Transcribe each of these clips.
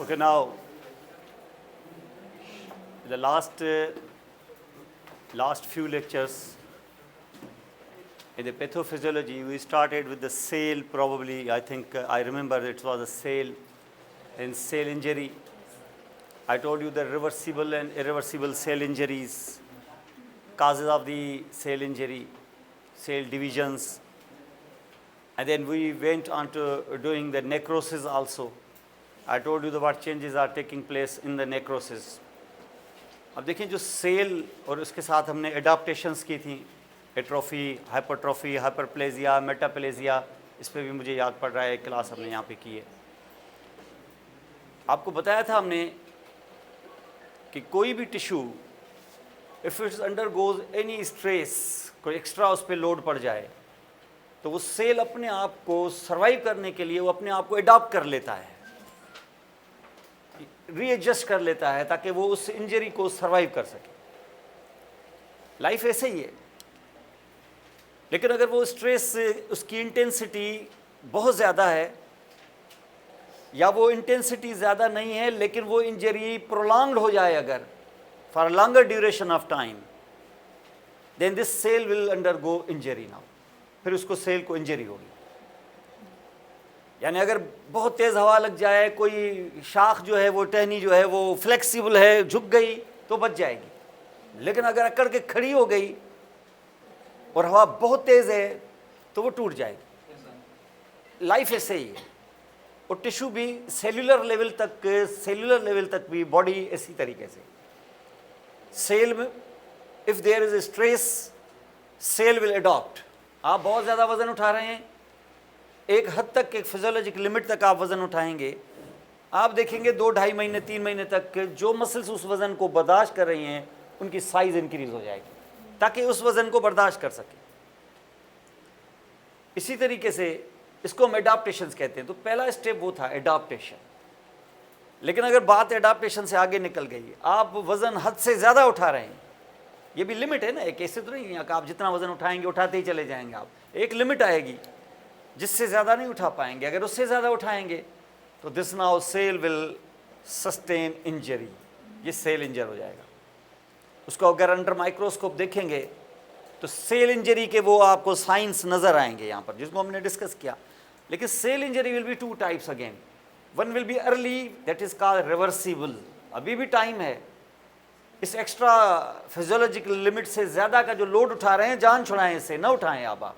Okay, now the last few lectures in the pathophysiology, we started with the cell. Probably, I think I remember it was a cell and cell injury. I told you the reversible and irreversible cell injuries, causes of the cell injury, cell divisions, and then we went on to doing the necrosis also. I told you what changes are taking place in the necrosis. अब देखिए जो cell और उसके साथ हमने adaptations की थी, atrophy, hypertrophy, hyperplasia, metaplasia, इस पर भी मुझे याद पड़ रहा है, एक क्लास हमने यहाँ पे की है। आपको बताया था हमने कि कोई भी tissue if it's undergoes any stress, कोई एक्स्ट्रा उस पर लोड पड़ जाए, तो वो सेल अपने आप को सर्वाइव करने के लिए वो अपने आप को एडॉप्ट कर लेता है, रीएडजस्ट कर लेता है ताकि वो उस इंजरी को सर्वाइव कर सके। लाइफ ऐसे ही है, लेकिन अगर वो स्ट्रेस, उसकी इंटेंसिटी बहुत ज़्यादा है या वो इंटेंसिटी ज़्यादा नहीं है लेकिन वो इंजरी प्रोलॉन्ग्ड हो जाए अगर for longer duration of time, then this cell will undergo injury now, फिर उसको सेल को इंजरी होगी। यानी अगर बहुत तेज़ हवा लग जाए, कोई शाख जो है वो टहनी जो है वो फ्लेक्सिबल है, झुक गई तो बच जाएगी, लेकिन अगर अकड़ के खड़ी हो गई और हवा बहुत तेज़ है तो वो टूट जाएगी। लाइफ ऐसे ही है, और टिश्यू भी सेल्यूलर लेवल तक भी बॉडी इसी तरीके से। सेल में if there is a stress, cell will adopt. आप बहुत ज़्यादा वज़न उठा रहे हैं, एक हद तक, एक फिजियोलॉजिक लिमिट तक आप वज़न उठाएंगे, आप देखेंगे 2-2.5 महीने 3 महीने तक जो मसल्स उस वज़न को बर्दाश्त कर रही हैं उनकी साइज़ इंक्रीज़ हो जाएगी ताकि उस वज़न को बर्दाश्त कर सके। इसी तरीके से इसको हम एडाप्टेशंस कहते हैं। तो पहला स्टेप वो था एडाप्टेशन, लेकिन अगर बात एडाप्टेशन से आगे निकल गई, आप वज़न हद से ज़्यादा उठा रहे हैं, ये भी लिमिट है ना, एक ऐसे तो नहीं है कि आप जितना वज़न उठाएंगे उठाते ही चले जाएंगे। आप एक लिमिट आएगी जिससे ज़्यादा नहीं उठा पाएंगे। अगर उससे ज़्यादा उठाएंगे तो this now cell will sustain injury, ये सेल इंजर हो जाएगा। उसको अगर अंडर माइक्रोस्कोप देखेंगे तो सेल इंजरी के वो आपको साइंस नज़र आएंगे यहाँ पर, जिसको हमने डिस्कस किया। लेकिन cell injury will be 2 types again. One will be early, that is called reversible, अभी भी टाइम है, इस एक्स्ट्रा फिजियोलॉजिकल लिमिट से ज़्यादा का जो लोड उठा रहे हैं, जान छुड़ाएं, इससे ना उठाएं आप।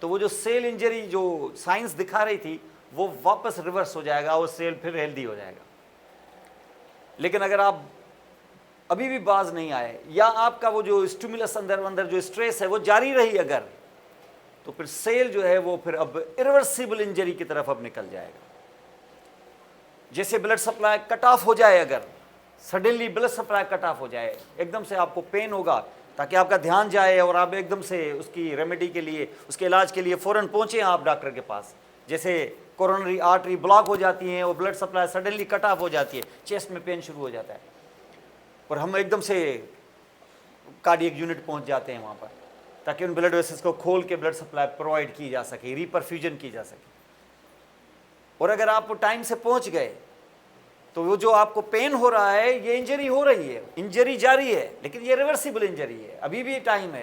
तो वो जो सेल इंजरी जो साइंस दिखा रही थी वो वापस रिवर्स हो जाएगा, वो सेल फिर हेल्दी हो जाएगा। लेकिन अगर आप अभी भी बाज नहीं आए या आपका वो जो स्टिमुलस अंदर जो स्ट्रेस है वो जारी रही अगर, तो फिर सेल जो है वो फिर अब इरिवर्सिबल इंजरी की तरफ अब निकल जाएगा। जैसे ब्लड सप्लाई कट ऑफ हो जाए, अगर suddenly blood supply cut off हो जाए, एकदम से आपको पेन होगा, ताकि आपका ध्यान जाए और आप एकदम से उसकी रेमेडी के लिए, उसके इलाज के लिए फ़ौरन पहुँचें आप डॉक्टर के पास। जैसे कोरोनरी आर्टरी ब्लॉक हो जाती है और blood supply suddenly cut off हो जाती है, चेस्ट में पेन शुरू हो जाता है और हम एकदम से कार्डियक यूनिट पहुँच जाते हैं वहाँ पर, ताकि उन ब्लड वेसल्स को खोल के ब्लड सप्लाई प्रोवाइड की जा सके, रीपरफ्यूजन की जा सके। और अगर आप टाइम से पहुँच गए तो वो जो आपको पेन हो रहा है, ये इंजरी हो रही है, इंजरी जारी है, लेकिन ये रिवर्सिबल इंजरी है। अभी भी टाइम है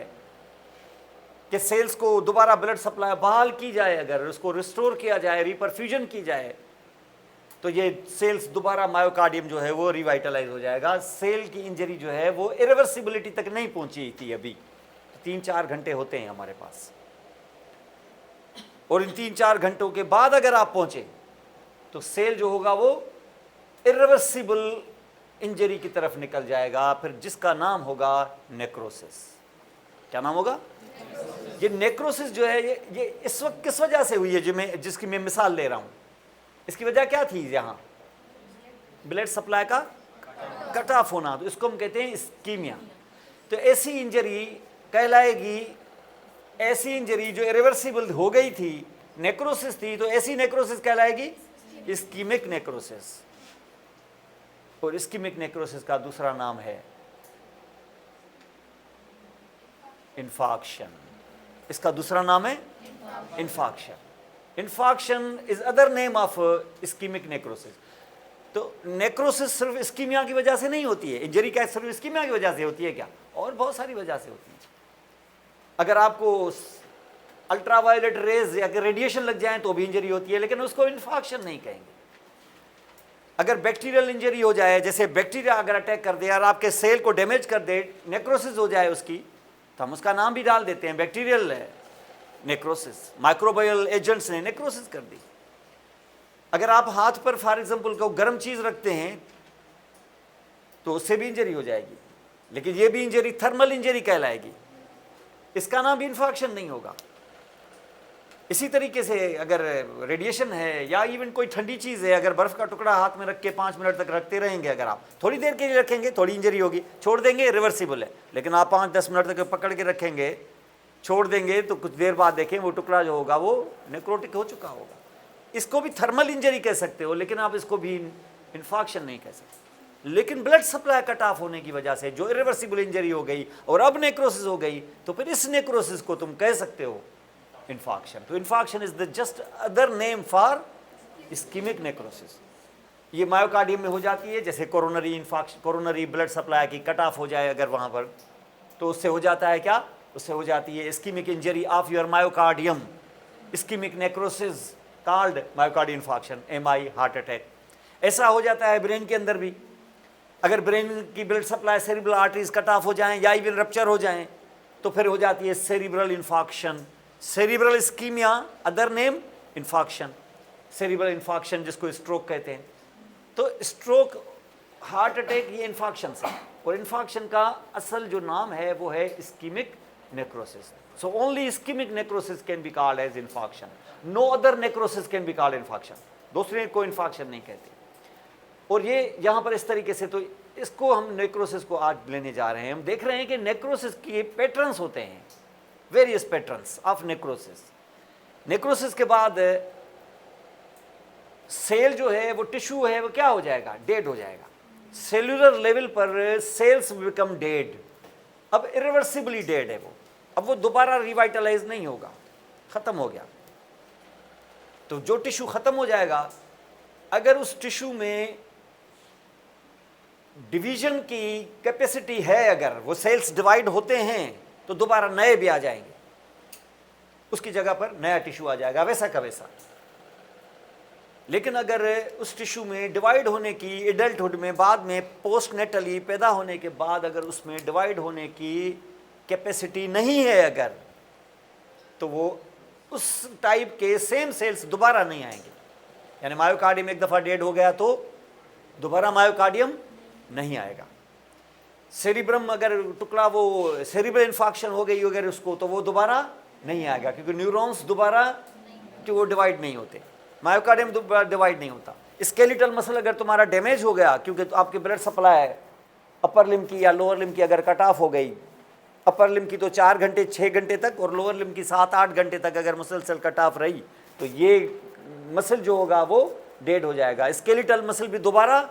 कि सेल्स को दोबारा ब्लड सप्लाई बहाल की जाए, अगर उसको रिस्टोर किया जाए, रीपरफ्यूजन की जाए, तो ये सेल्स दोबारा मायोकार्डियम जो है वो रिवाइटलाइज हो जाएगा। सेल की इंजरी जो है वो इरिवर्सिबिलिटी तक नहीं पहुंची थी अभी, तो 3-4 घंटे होते हैं हमारे पास, और इन 3-4 घंटों के बाद अगर आप पहुंचे तो सेल जो होगा वो इरिवर्सिबल इंजरी की तरफ निकल जाएगा, फिर जिसका नाम होगा नेक्रोसिस। क्या नाम होगा? ये नेक्रोसिस जो है ये इस वक्त किस वजह से हुई है, जिसकी मैं मिसाल ले रहा हूं, इसकी वजह क्या थी? यहाँ ब्लड सप्लाई का कट ऑफ होना, तो इसको हम कहते हैं इस्कीमिया। तो ऐसी इंजरी कहलाएगी, ऐसी इंजरी जो इरिवर्सिबल हो गई थी, नेक्रोसिस थी, तो ऐसी नेक्रोसिस कहलाएगी इस्कीमिक नेक्रोसिस। और इस्कीमिक नेक्रोसिस का दूसरा नाम है इन्फाक्शन। इसका दूसरा नाम है infarction. Infarction is other name of ischaemic necrosis. तो नेक्रोसिस सिर्फ इस्कीमिया की वजह से नहीं होती है, इंजरी क्या सिर्फ इस्कीमिया की वजह से होती है क्या? और बहुत सारी वजह से होती है। अगर आपको अल्ट्रावायलेट रेज या रेडिएशन लग जाए तो भी इंजरी होती है, लेकिन उसको इन्फॉक्शन नहीं कहेंगे। अगर बैक्टीरियल इंजरी हो जाए, जैसे बैक्टीरिया अगर अटैक कर दे और आपके सेल को डैमेज कर दे, नेक्रोसिस हो जाए उसकी, तो हम उसका नाम भी डाल देते हैं बैक्टीरियल नेक्रोसिस। माइक्रोबायल एजेंट्स ने नेक्रोसिस कर दी। अगर आप हाथ पर फॉर एग्जांपल को गर्म चीज रखते हैं तो उससे भी इंजरी हो जाएगी, लेकिन ये भी इंजरी थर्मल इंजरी कहलाएगी, इसका नाम भी इन्फॉक्शन नहीं होगा। इसी तरीके से अगर रेडिएशन है या इवन कोई ठंडी चीज़ है, अगर बर्फ़ का टुकड़ा हाथ में रख के 5 मिनट तक रखते रहेंगे, अगर आप थोड़ी देर के लिए रखेंगे थोड़ी इंजरी होगी, छोड़ देंगे रिवर्सिबल है, लेकिन आप 5-10 मिनट तक पकड़ के रखेंगे, छोड़ देंगे तो कुछ देर बाद देखें वो टुकड़ा जो होगा वो नेक्रोटिक हो चुका होगा। इसको भी थर्मल इंजरी कह सकते हो, लेकिन आप इसको भी इन्फॉक्शन नहीं कह सकते। लेकिन ब्लड सप्लाई कट ऑफ होने की वजह से जो इरिवर्सिबल इंजरी हो गई और अब नेक्रोसिस हो गई, तो फिर इस नेक्रोसिस को तुम कह सकते हो इन्फॉक्शन। तो infarction is the just other name for ischaemic necrosis. ये मायोकार्डियम में हो जाती है, जैसे coronary infarction, coronary blood supply की कट ऑफ हो जाए अगर वहाँ पर, तो उससे हो जाता है क्या? उससे हो जाती है ischaemic injury of your myocardium, ischaemic necrosis called myocardial infarction, MI, heart attack. ऐसा हो जाता है ब्रेन के अंदर भी। अगर ब्रेन की blood supply cerebral arteries cut off हो जाएं या इवन रप्चर हो जाएं, तो फिर हो जाती है cerebral infarction, cerebral ischemia, other name infarction, cerebral infarction जिसको स्ट्रोक कहते हैं। तो स्ट्रोक, हार्ट अटैक, ये इन्फॉक्शन है, और इन्फॉक्शन का असल जो नाम है वो है ischemic necrosis. So only ischemic necrosis can be called as infarction, no other necrosis can be called infarction. दूसरे को इन्फॉक्शन नहीं कहते। और ये यहाँ पर इस तरीके से, तो इसको हम नेक्रोसिस को आज लेने जा रहे हैं। हम देख रहे हैं कि नेक्रोसिस के पैटर्न्स होते हैं, various patterns of necrosis. Necrosis के बाद सेल जो है वो टिश्यू है वो क्या हो जाएगा? डेड हो जाएगा। सेलुलर लेवल पर सेल्स बिकम डेड, अब इरिवर्सिबली डेड है वो, अब वो दोबारा रिवाइटलाइज नहीं होगा, खत्म हो गया। तो जो टिश्यू खत्म हो जाएगा, अगर उस टिश्यू में डिवीजन की कैपेसिटी है, अगर वो सेल्स डिवाइड होते हैं, तो दोबारा नए भी आ जाएंगे, उसकी जगह पर नया टिश्यू आ जाएगा वैसा का वैसा। लेकिन अगर उस टिश्यू में डिवाइड होने की एडल्टहुड में, बाद में पोस्टनेटली पैदा होने के बाद अगर उसमें डिवाइड होने की कैपेसिटी नहीं है अगर, तो वो उस टाइप के सेम सेल्स दोबारा नहीं आएंगे। यानी मायोकार्डियम एक दफ़ा डेड हो गया तो दोबारा मायोकार्डियम नहीं आएगा। सेरिब्रम अगर टुकड़ा वो सेरिब्रल इन्फॉक्शन हो गई अगर उसको, तो वो दोबारा नहीं आएगा, क्योंकि न्यूरॉन्स दोबारा कि वो डिवाइड नहीं होते, मायोकार्डियम डिवाइड नहीं होता। स्केलेटल मसल अगर तुम्हारा डैमेज हो गया, क्योंकि तो आपकी ब्लड सप्लाई अपर लिम्ब की या लोअर लिम्ब की अगर कट ऑफ हो गई, अपर लिम्ब की तो 4 घंटे 6 घंटे तक, और लोअर लिम्ब की 7-8 घंटे तक अगर मसल सेल कट ऑफ रही, तो ये मसल जो होगा वो डेड हो जाएगा। स्केलेटल मसल भी दोबारा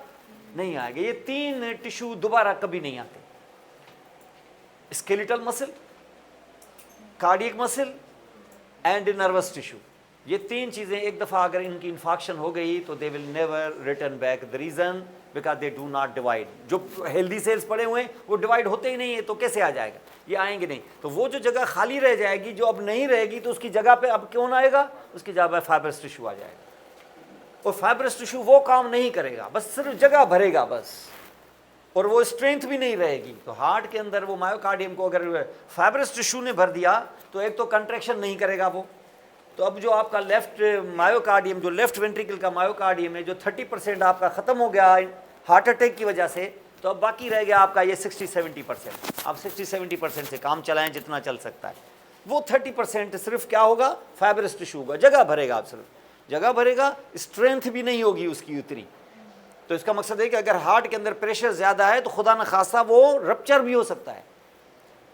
नहीं आएगा। ये 3 टिश्यू दोबारा कभी नहीं आते, skeletal muscle, cardiac muscle and nervous tissue. ये 3 चीज़ें एक दफ़ा अगर इनकी इन्फॉक्शन हो गई तो they will never return back. The reason because they do not divide. जो हेल्दी सेल्स पड़े हुए हैं वो डिवाइड होते ही नहीं है, तो कैसे आ जाएगा? ये आएंगे नहीं। तो वो जो जगह खाली रह जाएगी, जो अब नहीं रहेगी, तो उसकी जगह पे अब कौन आएगा? उसकी जगह पे फाइब्रस टिश्यू आ जाएगा। और फाइब्रस टिश्यू वो काम नहीं करेगा, बस सिर्फ जगह भरेगा बस, और वो स्ट्रेंथ भी नहीं रहेगी। तो हार्ट के अंदर वो मायोकार्डियम को अगर फाइब्रस टिश्यू ने भर दिया, तो एक तो कंट्रैक्शन नहीं करेगा वो। तो अब जो आपका लेफ्ट मायोकार्डियम, जो लेफ्ट वेंट्रिकल का मायोकार्डियम है, जो 30% आपका ख़त्म हो गया हार्ट अटैक की वजह से, तो अब बाकी रह गया आपका ये 60-70%। आप 60-70% से काम चलाएं जितना चल सकता है। वो 30% सिर्फ क्या होगा? फाइब्रस टिश्यू होगा, जगह भरेगा। आप सिर्फ जगह भरेगा, स्ट्रेंथ भी नहीं होगी उसकी उतनी। तो इसका मकसद है कि अगर हार्ट के अंदर प्रेशर ज़्यादा है तो खुदा न खासा वो रप्चर भी हो सकता है,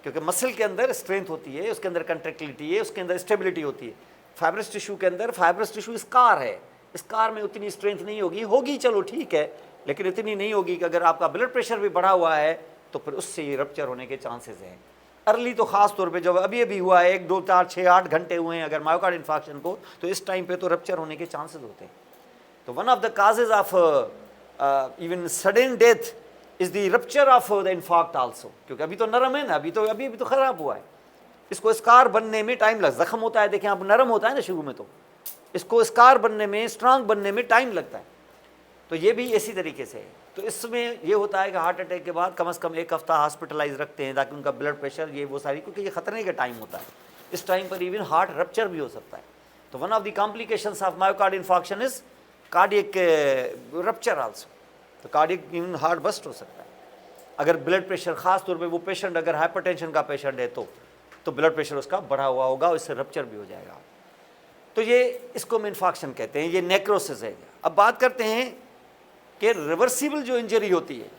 क्योंकि मसल के अंदर स्ट्रेंथ होती है, उसके अंदर कंट्रैक्टिलिटी है, उसके अंदर स्टेबिलिटी होती है। फाइब्रस टिश्यू के अंदर, फाइब्रस टिश्यू स्कार है, स्कार में उतनी स्ट्रेंथ नहीं होगी, होगी चलो ठीक है, लेकिन इतनी नहीं होगी कि अगर आपका ब्लड प्रेशर भी बढ़ा हुआ है तो फिर उससे ये रप्चर होने के चांसेस हैं। अर्ली तो ख़ास तौर पे जब अभी अभी हुआ है, 1, 2, 4, 6, 8 घंटे हुए हैं अगर मायोकार्ड इन्फॉक्शन को, तो इस टाइम पे तो रप्चर होने के चांसेस होते हैं। तो one of the causes of even sudden death is the rupture of the infarct also, क्योंकि अभी तो नरम है ना, अभी तो खराब हुआ है। इसको स्कार बनने में टाइम लग, जख्म होता है देखें आप, नरम होता है ना शुरू में, तो इसको स्कार बनने में, स्ट्रांग बनने में टाइम लगता है। तो ये भी इसी तरीके से है। तो इसमें ये होता है कि हार्ट अटैक के बाद कम से कम 1 हफ्ता हॉस्पिटलाइज रखते हैं ताकि उनका ब्लड प्रेशर, ये वो सारी, क्योंकि ये खतरे का टाइम होता है। इस टाइम पर इवन हार्ट रप्चर भी हो सकता है। तो one of the complications of मायोकार्ड infarction is cardiac rupture also. तो कार्डियक इवन हार्ट बस्ट हो सकता है अगर ब्लड प्रेशर, खास तौर पे वो पेशेंट अगर हाइपरटेंशन का पेशेंट है तो ब्लड प्रेशर उसका बढ़ा हुआ होगा और इससे रप्चर भी हो जाएगा। तो ये इसको हम इन्फार्क्शन कहते हैं, ये नेक्रोसिस है। अब बात करते हैं कि रिवर्सिबल जो इंजरी होती है,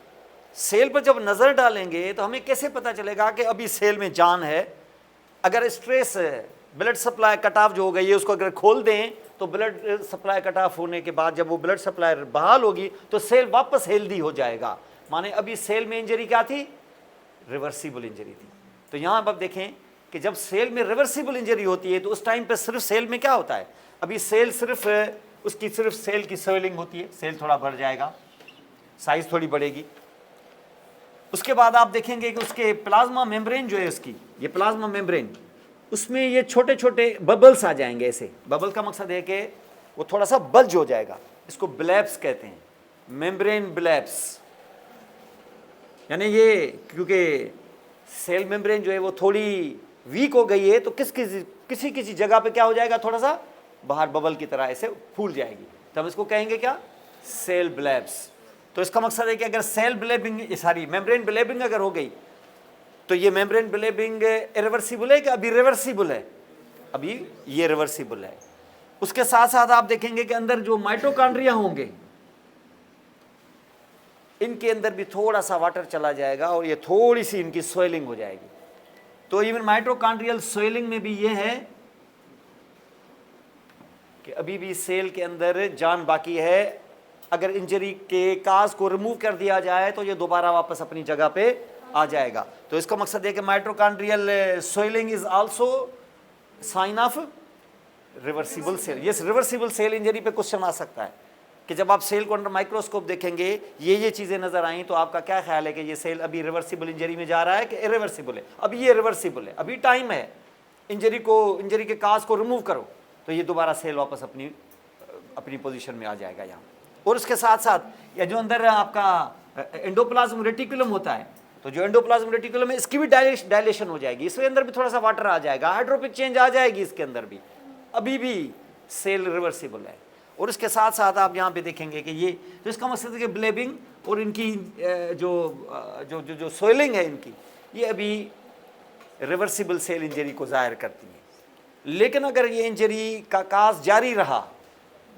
सेल पर जब नज़र डालेंगे तो हमें कैसे पता चलेगा कि अभी सेल में जान है। अगर स्ट्रेस है, ब्लड सप्लाई कट ऑफ जो हो गई है, उसको अगर खोल दें तो ब्लड सप्लाई कट ऑफ होने के बाद जब वो ब्लड सप्लाई बहाल होगी तो सेल वापस हेल्दी हो जाएगा। माने अभी सेल में इंजरी क्या थी? रिवर्सिबल इंजरी थी। तो यहाँ अब देखें कि जब सेल में रिवर्सिबल इंजरी होती है तो उस टाइम पे सिर्फ सेल में क्या होता है, अभी सेल सिर्फ उसकी सिर्फ सेल की स्वेलिंग होती है, सेल थोड़ा बढ़ जाएगा, साइज थोड़ी बढ़ेगी। उसके बाद आप देखेंगे कि उसके प्लाज्मा मेम्ब्रेन जो है उसकी, ये प्लाज्मा मेम्ब्रेन, उसमें ये छोटे छोटे बबल्स आ जाएंगे। ऐसे बबल का मकसद है कि वो थोड़ा सा बल्ज हो जाएगा, इसको ब्लैप्स कहते हैं, मेम्ब्रेन ब्लैप्स। यानी ये क्योंकि सेल मेम्ब्रेन जो है वो थोड़ी वीक हो गई है तो किसी जगह पे क्या हो जाएगा, थोड़ा सा बाहर बबल की तरह ऐसे फूल जाएगी, तो हम इसको कहेंगे क्या? सेल ब्लैप्स। तो इसका मकसद है कि अगर सेल ब्लेबिंग, सारी मेम्ब्रेन ब्लेबिंग अगर हो गई तो ये मेम्ब्रेन ब्लेबिंग इरिवर्सिबल है कि अभी रिवर्सिबल है? अभी ये रिवर्सिबल है। उसके साथ साथ आप देखेंगे कि अंदर जो माइटोकॉन्ड्रिया होंगे इनके अंदर भी थोड़ा सा वाटर चला जाएगा और ये थोड़ी सी इनकी स्वेलिंग हो जाएगी। तो इवन माइटोकॉन्ड्रियल स्वेलिंग में भी ये है कि अभी भी सेल के अंदर जान बाकी है। अगर इंजरी के काज को रिमूव कर दिया जाए तो ये दोबारा वापस अपनी जगह पे आ जाएगा। तो इसका मकसद है कि mitochondrial swelling is also sign of reversible cell. ये रिवर्सिबल सेल इंजरी पे क्वेश्चन आ सकता है कि जब आप सेल को अंडर माइक्रोस्कोप देखेंगे, ये चीज़ें नज़र आई तो आपका क्या ख्याल है कि ये सेल अभी रिवर्सिबल इंजरी में जा रहा है कि इरिवर्सिबल है? अभी ये रिवर्सिबल है, अभी टाइम है, इंजरी के काज को रिमूव करो तो ये दोबारा सेल वापस अपनी पोजीशन में आ जाएगा यहाँ। और उसके साथ साथ ये जो अंदर आपका एंडोप्लाज्म रेटिकुलम होता है, तो जो एंडोप्लाज्म रेटिकुलम है इसकी भी डायलेशन हो जाएगी, इसके अंदर भी थोड़ा सा वाटर आ जाएगा, हाइड्रोपिक चेंज आ जाएगी इसके अंदर भी, अभी भी सेल रिवर्सिबल है। और इसके साथ साथ आप यहाँ पे देखेंगे कि ये, तो इसका मकसद है कि ब्लेबिंग और इनकी जो स्वेलिंग है इनकी, ये अभी रिवर्सिबल सेल इंजरी को ज़ाहिर करती है। लेकिन अगर ये इंजरी का काज जारी रहा,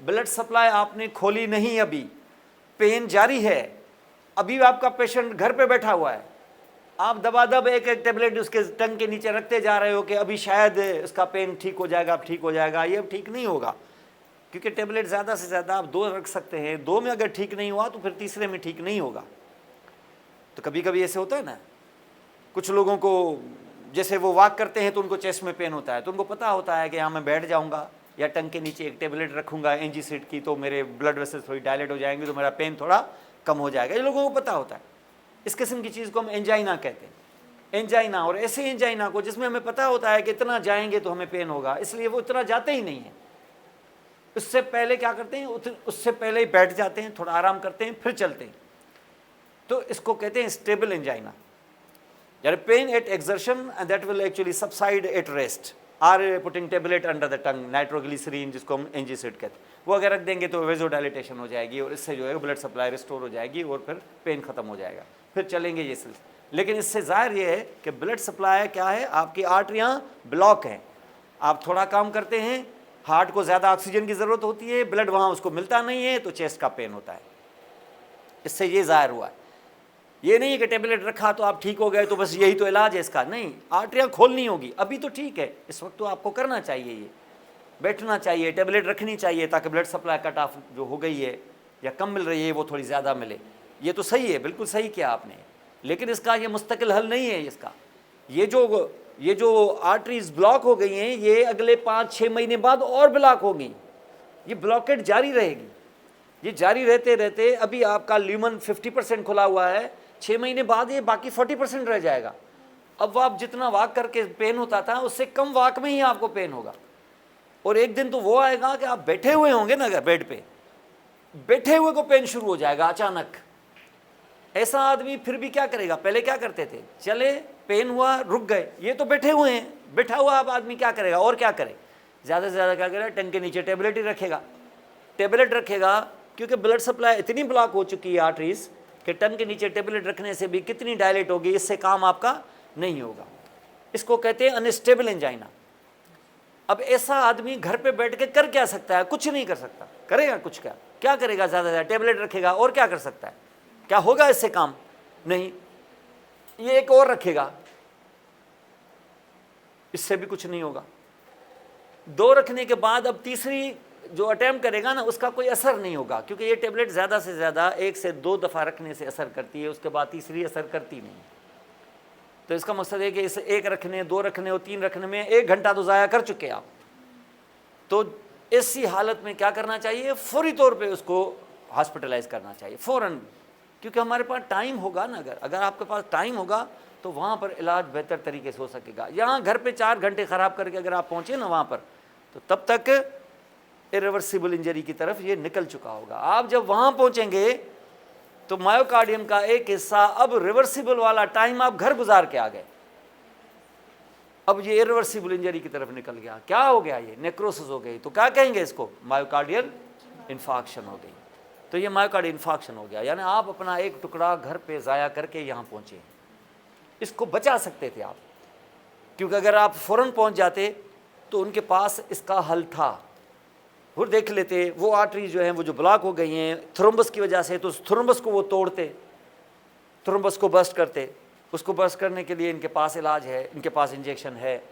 ब्लड सप्लाई आपने खोली नहीं, अभी पेन जारी है, अभी आपका पेशेंट घर पे बैठा हुआ है, आप दबादब एक टेबलेट उसके टंग के नीचे रखते जा रहे हो कि अभी शायद इसका पेन ठीक हो जाएगा, अब ठीक हो जाएगा, ये अब ठीक नहीं होगा, क्योंकि टेबलेट ज़्यादा से ज़्यादा आप 2 रख सकते हैं, 2 में अगर ठीक नहीं हुआ तो फिर तीसरे में ठीक नहीं होगा। तो कभी कभी ऐसे होता है ना, कुछ लोगों को जैसे वो वॉक करते हैं तो उनको चेस्ट में पेन होता है, तो उनको पता होता है कि यहाँ मैं बैठ जाऊँगा या टंग के नीचे एक टेबलेट रखूँगा एंजीसिड की, तो मेरे ब्लड वेसल्स थोड़ी डायलेट हो जाएंगे, तो मेरा पेन थोड़ा कम हो जाएगा। ये लोगों को पता होता है। इस किस्म की चीज़ को हम एंजाइना कहते हैं, एंजाइना। और ऐसे एंजाइना को जिसमें हमें पता होता है कि इतना जाएंगे तो हमें पेन होगा, इसलिए वो इतना जाते ही नहीं है। उससे पहले क्या करते हैं, उससे पहले ही बैठ जाते हैं, थोड़ा आराम करते हैं, फिर चलते हैं। तो इसको कहते हैं स्टेबल एंजाइना, यानी pain at exertion and that will actually subside at rest, or putting tablet under the tongue, nitroglycerin जिसको हम एंजीसिड कहते हैं, वो अगर रख देंगे तो वेजोडाइलेटेशन हो जाएगी और इससे जो है ब्लड सप्लाई रिस्टोर हो जाएगी और फिर पेन खत्म हो जाएगा, फिर चलेंगे ये सिलसिला। लेकिन इससे जाहिर ये है कि ब्लड सप्लाई क्या है, आपकी आर्टरियाँ ब्लॉक हैं, आप थोड़ा काम करते हैं, हार्ट को ज़्यादा ऑक्सीजन की ज़रूरत होती है, ब्लड वहाँ उसको मिलता नहीं है, तो चेस्ट का पेन होता है। इससे ये जाहिर हुआ है। ये नहीं है कि टेबलेट रखा तो आप ठीक हो गए तो बस यही तो इलाज है इसका, नहीं, आर्टरियाँ खोलनी होगी। अभी तो ठीक है, इस वक्त तो आपको करना चाहिए, ये बैठना चाहिए, टेबलेट रखनी चाहिए ताकि ब्लड सप्लाई कट ऑफ जो हो गई है या कम मिल रही है वो थोड़ी ज़्यादा मिले। ये तो सही है, बिल्कुल सही किया आपने, लेकिन इसका ये मुस्तकिल हल नहीं है। इसका ये जो आर्टरीज ब्लॉक हो गई हैं, ये अगले 5-6 महीने बाद और ब्लॉक होगी, ये ब्लॉकेट जारी रहेगी। ये जारी रहते रहते अभी आपका ल्यूमन 50% खुला हुआ है, 6 महीने बाद ये बाकी 40% रह जाएगा। अब आप जितना वॉक करके पेन होता था उससे कम वॉक में ही आपको पेन होगा। और एक दिन तो वो आएगा कि आप बैठे हुए होंगे ना अगर बेड पे, बैठे हुए को पेन शुरू हो जाएगा अचानक। ऐसा आदमी फिर भी क्या करेगा? पहले क्या करते थे, चले पेन हुआ रुक गए, ये तो बैठे हुए हैं, बैठा हुआ अब आदमी क्या करेगा और क्या करे? ज़्यादा से ज़्यादा क्या करेगा? टंग के नीचे टेबलेट ही रखेगा, टेबलेट रखेगा, क्योंकि ब्लड सप्लाई इतनी ब्लॉक हो चुकी है आर्टरीज कि टंग के नीचे टेबलेट रखने से भी कितनी डायलेट होगी, इससे काम आपका नहीं होगा। इसको कहते हैं अनस्टेबल एंजाइना। अब ऐसा आदमी घर पे बैठ के कर क्या सकता है? कुछ नहीं कर सकता। करेगा कुछ? क्या करेगा? ज़्यादा से ज़्यादा टेबलेट रखेगा, और क्या कर सकता है? क्या होगा इससे काम? नहीं। ये एक और रखेगा, इससे भी कुछ नहीं होगा। 2 रखने के बाद अब तीसरी जो अटेम्प्ट करेगा ना, उसका कोई असर नहीं होगा, क्योंकि ये टेबलेट ज़्यादा से ज़्यादा 1 से 2 दफ़ा रखने से असर करती है, उसके बाद तीसरी असर करती नहीं। तो इसका मकसद है कि इसे 1 रखने, 2 रखने और 3 रखने में 1 घंटा तो ज़ाया कर चुके आप। तो ऐसी हालत में क्या करना चाहिए? फौरी तौर पे उसको हॉस्पिटलाइज करना चाहिए फ़ौरन, क्योंकि हमारे पास टाइम होगा ना। अगर आपके पास टाइम होगा तो वहाँ पर इलाज बेहतर तरीके से हो सकेगा। यहाँ घर पे 4 घंटे ख़राब करके अगर आप पहुँचे ना वहाँ पर, तो तब तक इरिवर्सिबल इंजरी की तरफ ये निकल चुका होगा। आप जब वहाँ पहुँचेंगे तो मायोकार्डियम का एक हिस्सा, अब रिवर्सिबल वाला टाइम आप घर गुजार के आ गए, अब ये इरिवर्सिबल इंजरी की तरफ निकल गया। क्या हो गया? ये नेक्रोसिस हो गई। तो क्या कहेंगे इसको? मायोकार्डियल इन्फार्क्शन हो गई। तो ये मायोकार्डियल इन्फार्क्शन हो गया, यानी आप अपना एक टुकड़ा घर पे ज़ाया करके यहाँ पहुँचे। इसको बचा सकते थे आप, क्योंकि अगर आप फ़ौरन पहुँच जाते तो उनके पास इसका हल था। और देख लेते वो आर्टरी जो है वो जो ब्लॉक हो गई हैं थ्रोम्बस की वजह से, तो उस थ्रोम्बस को वो तोड़ते, थ्रोम्बस को बस्ट करते। उसको बस्ट करने के लिए इनके पास इलाज है, इनके पास इंजेक्शन है।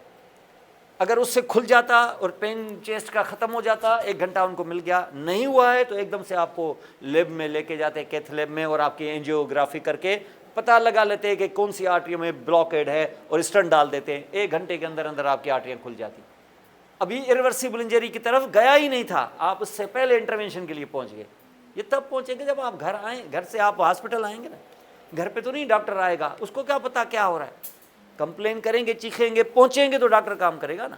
अगर उससे खुल जाता और पेन चेस्ट का ख़त्म हो जाता, 1 घंटा उनको मिल गया। नहीं हुआ है तो एकदम से आपको लैब में लेके जाते, कैथ लैब में, और आपकी एंजियोग्राफी करके पता लगा लेते हैं कि कौन सी आर्टरियों में ब्लॉकेड है, और स्टंट डाल देते हैं। 1 घंटे के अंदर अंदर आपकी आर्टरियाँ खुल जाती। अभी इरिवर्सिबल इंजरी की तरफ गया ही नहीं था, आप उससे पहले इंटरवेंशन के लिए पहुंच गए। ये तब पहुंचेंगे जब आप घर आए, घर से आप हॉस्पिटल आएंगे ना। घर पे तो नहीं डॉक्टर आएगा, उसको क्या पता क्या हो रहा है। कंप्लेन करेंगे, चीखेंगे, पहुंचेंगे तो डॉक्टर काम करेगा ना।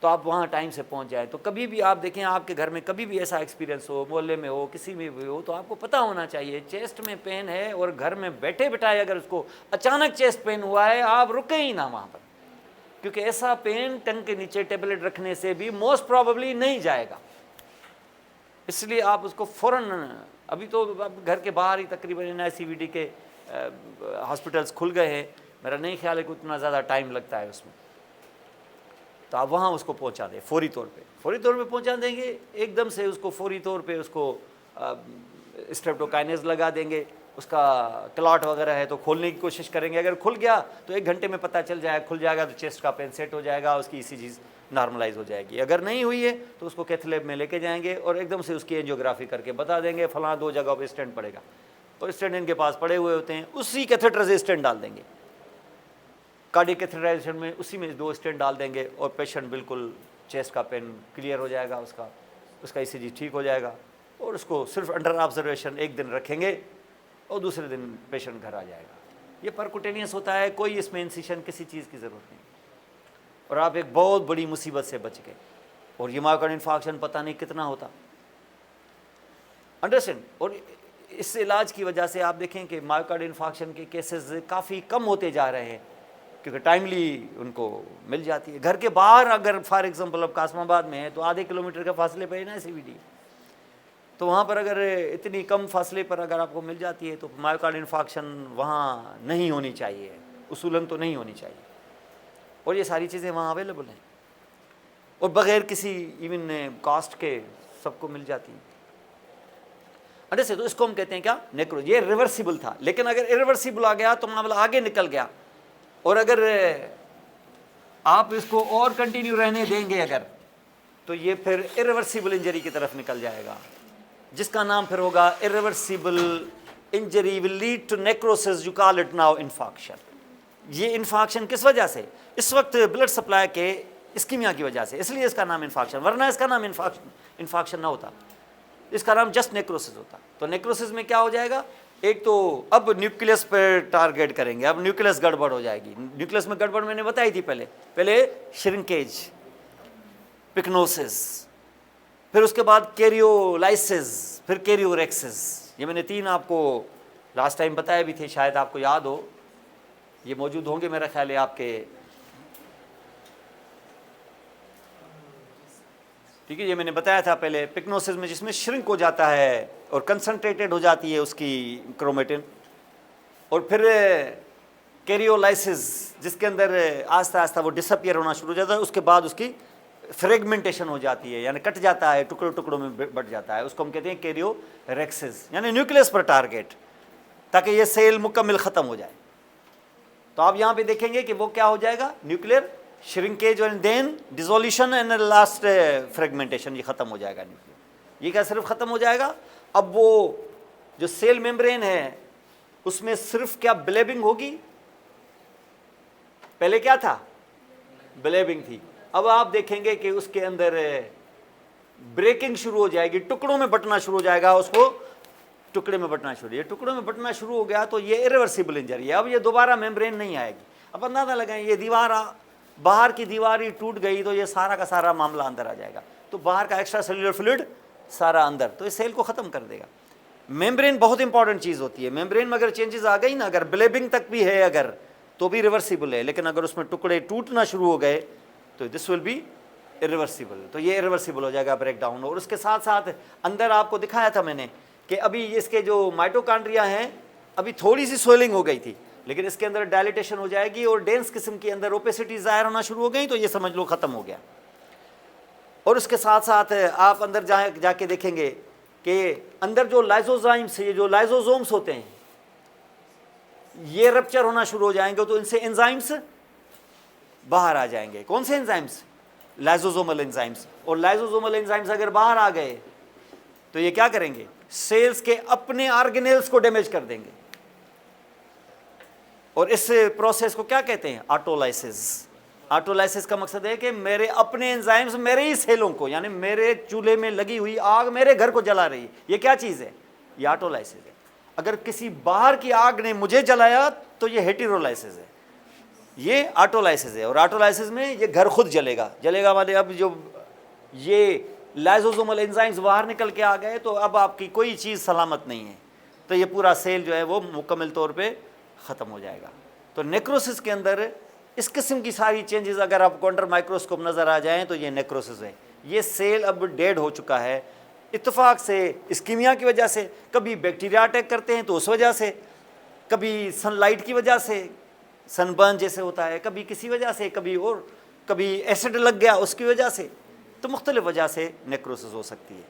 तो आप वहाँ टाइम से पहुँच जाए। तो कभी भी आप देखें, आपके घर में कभी भी ऐसा एक्सपीरियंस हो, मोहल्ले में हो, किसी में भी हो, तो आपको पता होना चाहिए चेस्ट में पेन है और घर में बैठे बिठाए अगर उसको अचानक चेस्ट पेन हुआ है, आप रुके ही ना वहाँ पर, क्योंकि ऐसा पेन टंग के नीचे टेबलेट रखने से भी मोस्ट प्रॉबेबली नहीं जाएगा। इसलिए आप उसको फ़ौरन, अभी तो अब घर के बाहर ही तकरीबन NICVD के हॉस्पिटल्स खुल गए हैं, मेरा नहीं ख्याल है कि उतना ज़्यादा टाइम लगता है उसमें। तो आप वहाँ उसको पहुँचा दें फौरी तौर पे पहुँचा देंगे, एकदम से उसको फौरी तौर पे उसको स्ट्रेप्टोकाइनेज लगा देंगे। उसका क्लॉट वगैरह है तो खोलने की कोशिश करेंगे। अगर खुल गया तो 1 घंटे में पता चल जाएगा, खुल जाएगा तो चेस्ट का पेन सेट हो जाएगा, उसकी ECG नॉर्मलाइज हो जाएगी। अगर नहीं हुई है तो उसको कैथ लैब में लेके जाएंगे और एकदम से उसकी एंजियोग्राफी करके बता देंगे फलां 2 जगह पर स्टेंट पड़ेगा, और स्टेंट इनके पास पड़े हुए होते हैं, उसी कैथेटर से स्टेंट डाल देंगे। कार्डियक कैथेटराइजेशन में उसी में 2 स्टेंट डाल देंगे और पेशेंट बिल्कुल चेस्ट का पेन क्लियर हो जाएगा, उसका ECG ठीक हो जाएगा, और उसको सिर्फ अंडर ऑब्जर्वेशन 1 दिन रखेंगे और दूसरे दिन पेशेंट घर आ जाएगा। ये परकुटेनियस होता है, कोई इसमें इंसिशन किसी चीज़ की ज़रूरत नहीं, और आप एक बहुत बड़ी मुसीबत से बच गए। और ये मायोकार्डियल इन्फार्क्शन पता नहीं कितना होता, अंडरस्टैंड। और इस इलाज की वजह से आप देखें कि मायोकार्डियल इन्फार्क्शन के केसेस काफ़ी कम होते जा रहे हैं, क्योंकि टाइमली उनको मिल जाती है। घर के बाहर अगर फॉर एग्जांपल अब कासमाबाद में है तो आधे किलोमीटर के फासले पर है ना CVD, तो वहाँ पर अगर इतनी कम फासले पर अगर आपको मिल जाती है तो मायोकार्डियल इन्फार्क्शन वहाँ नहीं होनी चाहिए, उसूलन तो नहीं होनी चाहिए। और ये सारी चीज़ें वहाँ अवेलेबल हैं और बग़ैर किसी इवन कॉस्ट के सबको मिल जाती हैं। अरे से तो इसको हम कहते हैं क्या? नेक्रो। ये रिवर्सिबल था, लेकिन अगर इरिवर्सिबल आ गया तो मामला आगे निकल गया, और अगर आप इसको और कंटिन्यू रहने देंगे अगर, तो ये फिर इरिवर्सिबल इंजरी की तरफ निकल जाएगा, जिसका नाम फिर होगा irreversible injury will lead to necrosis, you call it now infarction. ये इन्फार्क्शन किस वजह से? इस वक्त ब्लड सप्लाई के इस्कीमिया की वजह से, इसलिए इसका नाम इन्फार्क्शन, वरना इसका नाम इन्फार्क्शन ना होता। इसका नाम जस्ट नेक्रोसिस होता। तो नेक्रोसिस में क्या हो जाएगा, एक तो अब न्यूक्लियस पर टारगेट करेंगे, अब न्यूक्लियस गड़बड़ हो जाएगी। न्यूक्लियस में गड़बड़ मैंने बताई थी पहले श्रिंकेज, पिक्नोसिस, फिर उसके बाद कैरियोलाइसिस, फिर कैरियोरेक्सिस। ये मैंने 3 आपको लास्ट टाइम बताया भी थे, शायद आपको याद हो, ये मौजूद होंगे मेरा ख्याल है आपके, ठीक है। ये मैंने बताया था पहले, पिक्नोसिस में जिसमें श्रिंक हो जाता है और कंसंट्रेटेड हो जाती है उसकी क्रोमेटिन, और फिर कैरियोलाइसिस जिसके अंदर आस्ता आस्ता वो डिसअपियर होना शुरू हो जाता है, उसके बाद उसकी फ्रेगमेंटेशन हो जाती है, यानी कट जाता है, टुकड़ों टुकड़ों में बट जाता है, उसको हम कहते हैं कैरियोरेक्सिस, यानी न्यूक्लियस पर टारगेट, ताकि ये सेल मुकम्मल ख़त्म हो जाए। तो आप यहाँ पे देखेंगे कि वो क्या हो जाएगा, nuclear shrinkage and then dissolution and last fragmentation, ये ख़त्म हो जाएगा न्यूक्लियर। ये क्या सिर्फ ख़त्म हो जाएगा, अब वो जो सेल मेम्ब्रेन है उसमें सिर्फ क्या ब्लेबिंग होगी, पहले क्या था, ब्लेबिंग थी, अब आप देखेंगे कि उसके अंदर ब्रेकिंग शुरू हो जाएगी, टुकड़ों में बटना शुरू हो जाएगा, उसको टुकड़े में बटना शुरू, ये टुकड़ों में बटना शुरू हो गया तो ये इरिवर्सिबल इंजरी है, अब ये दोबारा मेम्ब्रेन नहीं आएगी। अब अंदाजा लगाएं, ये दीवार बाहर की दीवार ही टूट गई तो ये सारा का सारा मामला अंदर आ जाएगा, तो बाहर का एक्स्ट्रा सेलुलर फ्लूइड सारा अंदर, तो इस सेल को ख़त्म कर देगा। मेम्ब्रेन बहुत इंपॉर्टेंट चीज़ होती है, मेम्ब्रेन में अगर चेंजेस आ गई ना, अगर ब्लेबिंग तक भी है अगर, तो भी रिवर्सिबल है, लेकिन अगर उसमें टुकड़े टूटना शुरू हो गए तो दिस विल बी इरिवर्सिबल, तो ये इरिवर्सिबल हो जाएगा, ब्रेक डाउन। और उसके साथ साथ अंदर आपको दिखाया था मैंने कि अभी इसके जो माइटोकॉन्ड्रिया हैं, अभी थोड़ी सी स्वेलिंग हो गई थी, लेकिन इसके अंदर डायलिटेशन हो जाएगी और डेंस किस्म के अंदर ओपेसिटी ज़ाहिर होना शुरू हो गई, तो ये समझ लो ख़त्म हो गया। और उसके साथ साथ आप अंदर जाके देखेंगे कि अंदर जो लाइजोजाइम्स, ये जो लाइजोजोम्स होते हैं, ये रप्चर होना शुरू हो जाएंगे, तो इनसे एंजाइम्स बाहर आ जाएंगे। कौन से एंजाइम्स, लाइजोजोमल एंजाइम्स। और लाइजोजोमल एंजाइम्स अगर बाहर आ गए तो ये क्या करेंगे, सेल्स के अपने ऑर्गेनेल्स को डैमेज कर देंगे, और इस प्रोसेस को क्या कहते हैं, ऑटोलाइसिस। ऑटोलाइसिस का मकसद है कि मेरे अपने एंजाइम्स मेरे ही सेलों को, यानी मेरे चूल्हे में लगी हुई आग मेरे घर को जला रही है, ये क्या चीज़ है, ये ऑटोलाइसिस है। अगर किसी बाहर की आग ने मुझे जलाया तो ये हेटेरोलाइसिस है, ये ऑटोलाइसिस है। और ऑटोलाइसिस में ये घर खुद जलेगा वाले, अब जो ये लाइजोसोमल एंजाइम्स बाहर निकल के आ गए तो अब आपकी कोई चीज़ सलामत नहीं है, तो ये पूरा सेल जो है वो मुकम्मल तौर पे ख़त्म हो जाएगा। तो नेक्रोसिस के अंदर इस किस्म की सारी चेंजेस अगर आपको अंडर माइक्रोस्कोप नज़र आ जाएं तो ये नेक्रोसिस है। ये सेल अब डेड हो चुका है, इत्तेफाक से इस्कीमिया की वजह से, कभी बैक्टीरिया अटैक करते हैं तो उस वजह से, कभी सनलाइट की वजह से, सनबर्न जैसे होता है, कभी किसी वजह से, कभी एसिड लग गया उसकी वजह से, तो मुख्तलिफ वजह से नेक्रोसिस हो सकती है।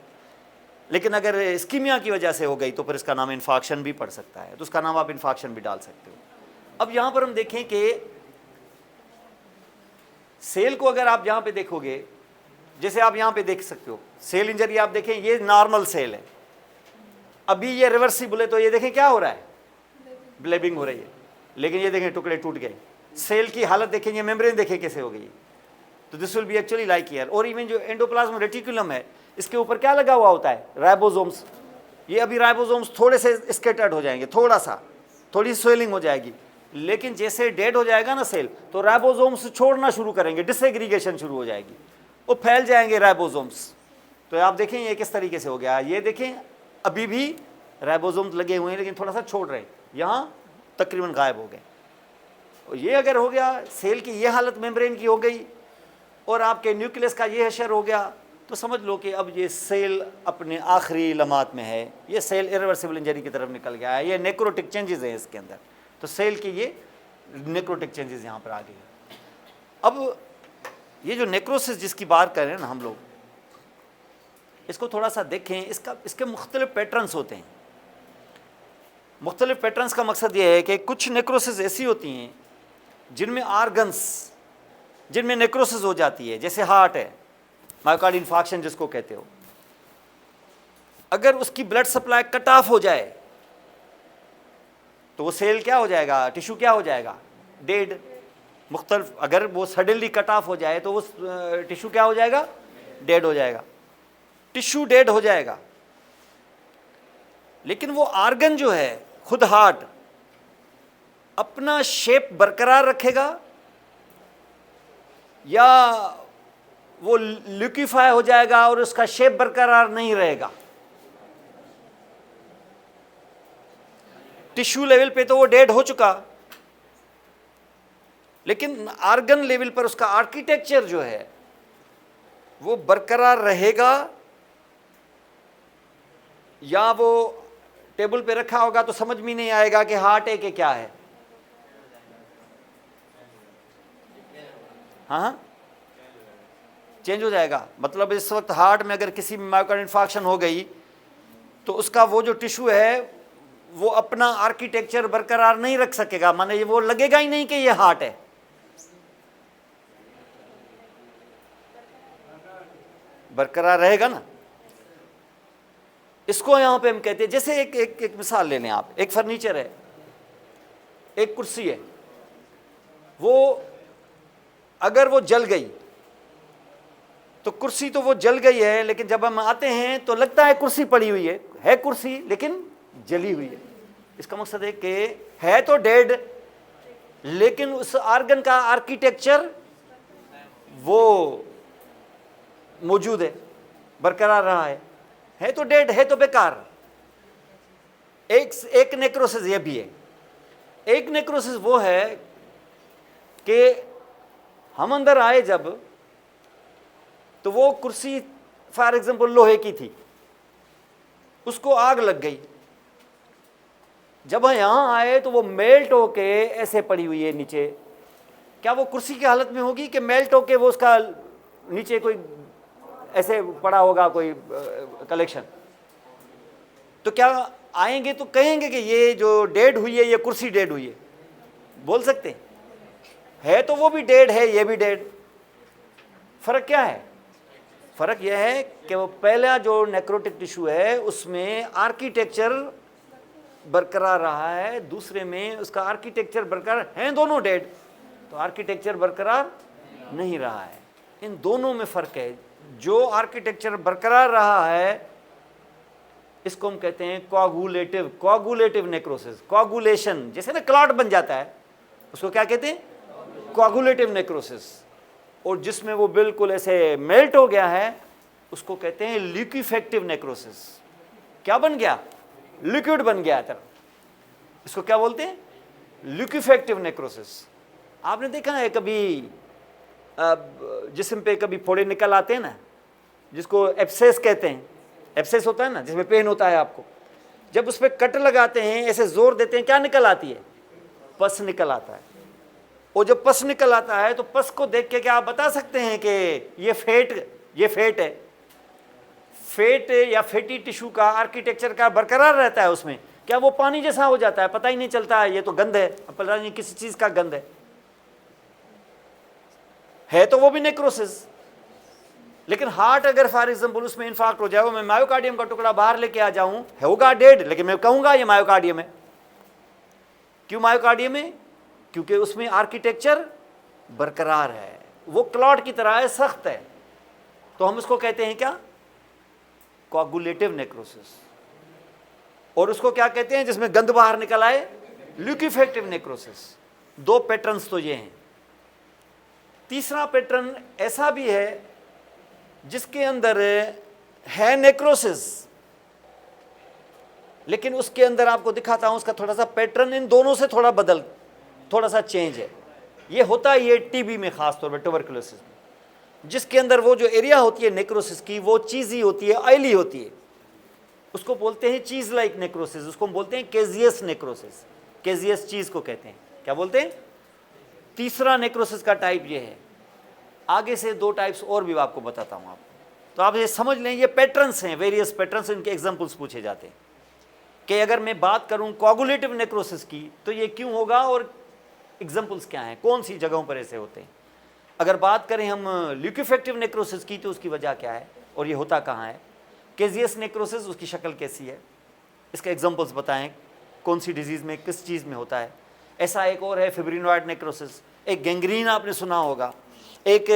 लेकिन अगर इस्कीमिया की वजह से हो गई तो फिर इसका नाम इन्फाक्शन भी पड़ सकता है, तो उसका नाम आप इन्फाक्शन भी डाल सकते हो। अब यहाँ पर हम देखें कि सेल को अगर आप यहाँ पे देखोगे, जैसे आप यहाँ पे देख सकते हो सेल इंजरी, आप देखें ये नॉर्मल सेल है, अभी ये रिवर्सिबल है, तो ये देखें क्या हो रहा है, ब्लेबिंग हो रही है, लेकिन ये देखें टुकड़े टूट गए। सेल की हालत देखें, ये मेम्ब्रेन देखें कैसे हो गई, तो this will be actually like here. और इवन जो एंडोप्लाज्म रेटिकुलम है, इसके ऊपर क्या लगा हुआ होता है, राइबोसोम्स। ये अभी राइबोसोम्स थोड़े से स्कैटर्ड हो जाएंगे, थोड़ी स्वेलिंग हो जाएगी, लेकिन जैसे डेड हो जाएगा ना सेल, तो राइबोसोम्स छोड़ना शुरू करेंगे, डिसएग्रीगेशन शुरू हो जाएगी, वो फैल जाएंगे राइबोसोम्स। तो आप देखें ये किस तरीके से हो गया, ये देखें अभी भी राइबोसोम्स लगे हुए हैं लेकिन थोड़ा सा छोड़ रहे हैं, यहाँ तकरीबन गायब हो गए। और ये अगर हो गया, सेल की ये हालत मेम्ब्रेन की हो गई और आपके न्यूक्लियस का ये हशर हो गया, तो समझ लो कि अब ये सेल अपने आखिरी लम्हात में है, ये सेल इरिवर्सिबल इंजरी की तरफ निकल गया है, ये नेक्रोटिक चेंजेस हैं इसके अंदर, तो सेल की ये नेक्रोटिक चेंजेस यहाँ पर आ गए। अब ये जो नेक्रोसिस जिसकी बात कर रहे हैं ना हम लोग, इसको थोड़ा सा देखें, इसके मुख्तलिफ पैटर्न्स होते हैं। मुख्तलिफ पैटर्न्स का मकसद ये है कि कुछ नेक्रोसिस ऐसी होती हैं जिनमें आर्गन्स, जिनमें नेक्रोसिस हो जाती है, जैसे हार्ट है, मायोकार्डियल इंफार्क्शन जिसको कहते हो, अगर उसकी ब्लड सप्लाई कट ऑफ हो जाए तो वो सेल क्या हो जाएगा, टिश्यू क्या हो जाएगा, डेड। मुख्तलिफ अगर वो सडनली कट ऑफ हो जाए तो वो टिश्यू क्या हो जाएगा, डेड हो जाएगा। टिश्यू डेड हो जाएगा लेकिन वो आर्गन जो है खुद हार्ट अपना शेप बरकरार रखेगा या वो लिक्विफाई हो जाएगा और उसका शेप बरकरार नहीं रहेगा? टिश्यू लेवल पे तो वो डेड हो चुका, लेकिन आर्गन लेवल पर उसका आर्किटेक्चर जो है वो बरकरार रहेगा या वो टेबल पे रखा होगा तो समझ में नहीं आएगा कि हार्ट है कि क्या है? हाँ, चेंज हो जाएगा। मतलब इस वक्त हार्ट में अगर किसी में मायोकार्डियल इंफार्क्शन हो गई तो उसका वो जो टिश्यू है वो अपना आर्किटेक्चर बरकरार नहीं रख सकेगा, माने वो लगेगा ही नहीं कि ये हार्ट है। बरकरार रहेगा ना। इसको यहां पे हम कहते हैं, जैसे एक मिसाल ले लें आप, एक फर्नीचर है, एक कुर्सी है, वो अगर वो जल गई तो कुर्सी तो वो जल गई है, लेकिन जब हम आते हैं तो लगता है कुर्सी पड़ी हुई है कुर्सी लेकिन जली हुई है। इसका मकसद है कि है तो डेड, लेकिन उस आर्गन का आर्किटेक्चर वो मौजूद है, बरकरार रहा है तो डेड, है तो बेकार। एक नेक्रोसिस ये भी है। एक नेक्रोसिस वो है कि हम अंदर आए जब, तो वो कुर्सी फॉर एग्जांपल लोहे की थी, उसको आग लग गई, जब हम यहां आए तो वो मेल्ट होके ऐसे पड़ी हुई है नीचे। क्या वो कुर्सी की हालत में होगी कि मेल्ट होके वो उसका नीचे कोई ऐसे पड़ा होगा कोई कलेक्शन? तो क्या आएंगे तो कहेंगे कि ये जो डेड हुई है ये कुर्सी डेड हुई है? बोल सकते है तो वो भी डेड है, ये भी डेड। फर्क क्या है? फर्क यह है कि वो पहला जो नेक्रोटिक टिश्यू है उसमें आर्किटेक्चर बरकरार रहा है, दूसरे में उसका आर्किटेक्चर बरकरार है, दोनों डेड, तो आर्किटेक्चर बरकरार नहीं रहा है। इन दोनों में फर्क है। जो आर्किटेक्चर बरकरार रहा है इसको हम कहते हैं कोआगुलेटिव नेक्रोसिस। कोआगुलेशन, जैसे ना क्लॉट बन जाता है, उसको क्या कहते हैं? कोआगुलेटिव नेक्रोसिस। और जिसमें वो बिल्कुल ऐसे मेल्ट हो गया है उसको कहते हैं लिक्विफेक्टिव नेक्रोसिस। क्या बन गया? लिक्विड बन गया तरह। इसको क्या बोलते हैं? लिक्विफेक्टिव नेक्रोसिस। आपने देखा है कभी जिस्म पे कभी फोड़े निकल आते हैं ना, जिसको एब्सेस कहते हैं, एब्सेस होता है ना जिसमें पेन होता है आपको, जब उस पर कट लगाते हैं ऐसे जोर देते हैं, क्या निकल आती है? पस निकल आता है। और जब पस निकल आता है तो पस को देख के क्या आप बता सकते हैं कि ये फेट है? फेट या फैटी टिश्यू का आर्किटेक्चर का बरकरार रहता है उसमें? क्या वो पानी जैसा हो जाता है? पता ही नहीं चलता है ये तो गंध है, पता नहीं किसी चीज का गंध है तो वो भी नेक्रोसिस। लेकिन हार्ट अगर फॉर एग्जांपल उसमें इंफार्क्ट हो जाए, मैं मायोकार्डियम का टुकड़ा बाहर लेके आ जाऊं, होगा डेड, लेकिन मैं कहूंगा ये मायोकार्डियम है। क्यों मायोकार्डियम है? क्योंकि उसमें आर्किटेक्चर बरकरार है, वो क्लॉट की तरह है, सख्त है, तो हम उसको कहते हैं क्या? कोआगुलेटिव नेक्रोसिस। और उसको क्या कहते हैं जिसमें गंद बाहर निकल आए? लिक्विफेक्टिव नेक्रोसिस। दो पैटर्न्स तो ये हैं। तीसरा पैटर्न ऐसा भी है जिसके अंदर है नेक्रोसिस, लेकिन उसके अंदर आपको दिखाता हूं उसका थोड़ा सा पैटर्न इन दोनों से थोड़ा सा चेंज है। ये होता है ये टीबी में, खासतौर पर ट्यूबरकुलोसिस में, जिसके अंदर वो जो एरिया होती है नेक्रोसिस की वो चीज़ी होती है, ऑयली होती है, उसको बोलते हैं चीज लाइक नेक्रोसिस। उसको हम बोलते हैं केजियस नेक्रोसिस। केजियस चीज को कहते हैं। क्या बोलते हैं? तीसरा नेक्रोसिस का टाइप ये है। आगे से दो टाइप्स और भी आपको बताता हूं आपको, तो आप ये समझ लें ये पैटर्न्स हैं, वेरियस पैटर्न्स, इनके एग्जांपल्स पूछे जाते हैं कि अगर मैं बात करूं कोआगुलेटिव नेक्रोसिस की तो ये क्यों होगा और एग्जांपल्स क्या हैं, कौन सी जगहों पर ऐसे होते हैं। अगर बात करें हम लिक्विफेक्टिव नेक्रोसिस की तो उसकी वजह क्या है और ये होता कहाँ है। केजियस नेक्रोसिस, उसकी शक्ल कैसी है, इसके एग्जांपल्स बताएं, कौन सी डिजीज़ में किस चीज़ में होता है। ऐसा एक और है फिब्रिनॉइड नेक्रोसिस, एक गैंग्रीन आपने सुना होगा, एक